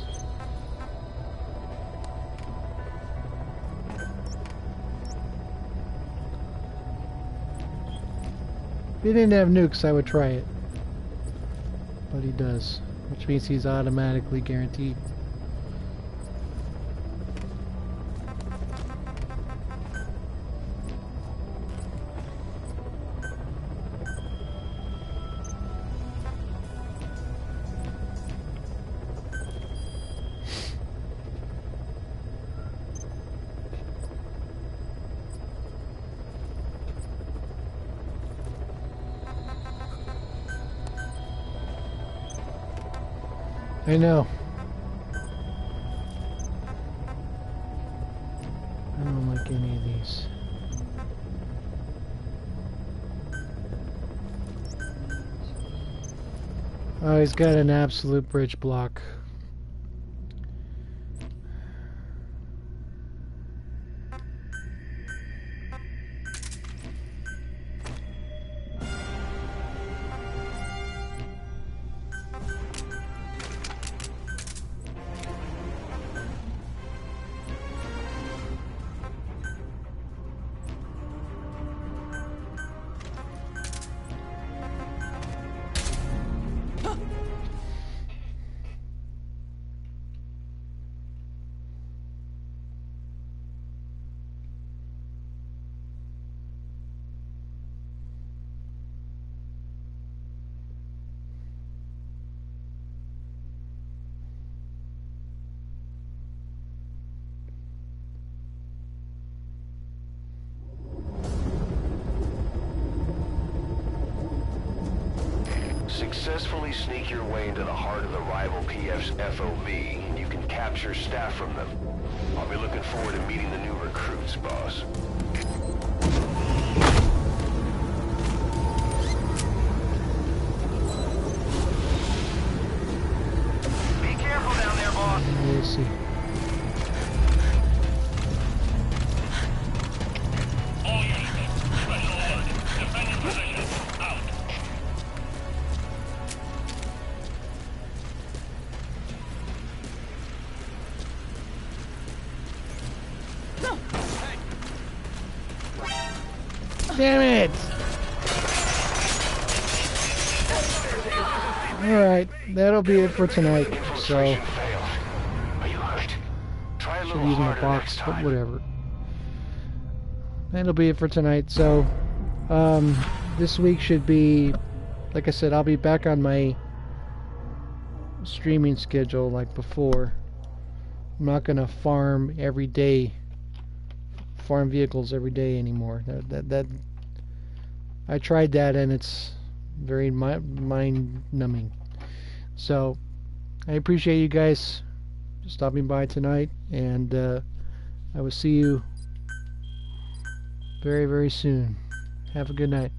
If he didn't have nukes, I would try it. But he does, which means he's automatically guaranteed. I know. I don't like any of these. Oh, he's got an absolute bridge block. Successfully sneak your way into the heart of the rival PF's FOB, and you can capture staff from them. I'll be looking forward to meeting the new recruits, boss. Be careful down there, boss. We'll see. All units, special alert. Defend your position. Out. Damn it! Alright, that'll be it for tonight. So, Demonstration failed. Are you hurt? Try a should little use my harder box, next but time. whatever. That'll be it for tonight. So, this week should be, like I said, I'll be back on my streaming schedule like before. I'm not gonna farm every day, farm vehicles every day anymore. That I tried that and it's very mind numbing. So I appreciate you guys stopping by tonight, and I will see you very, very soon. Have a good night.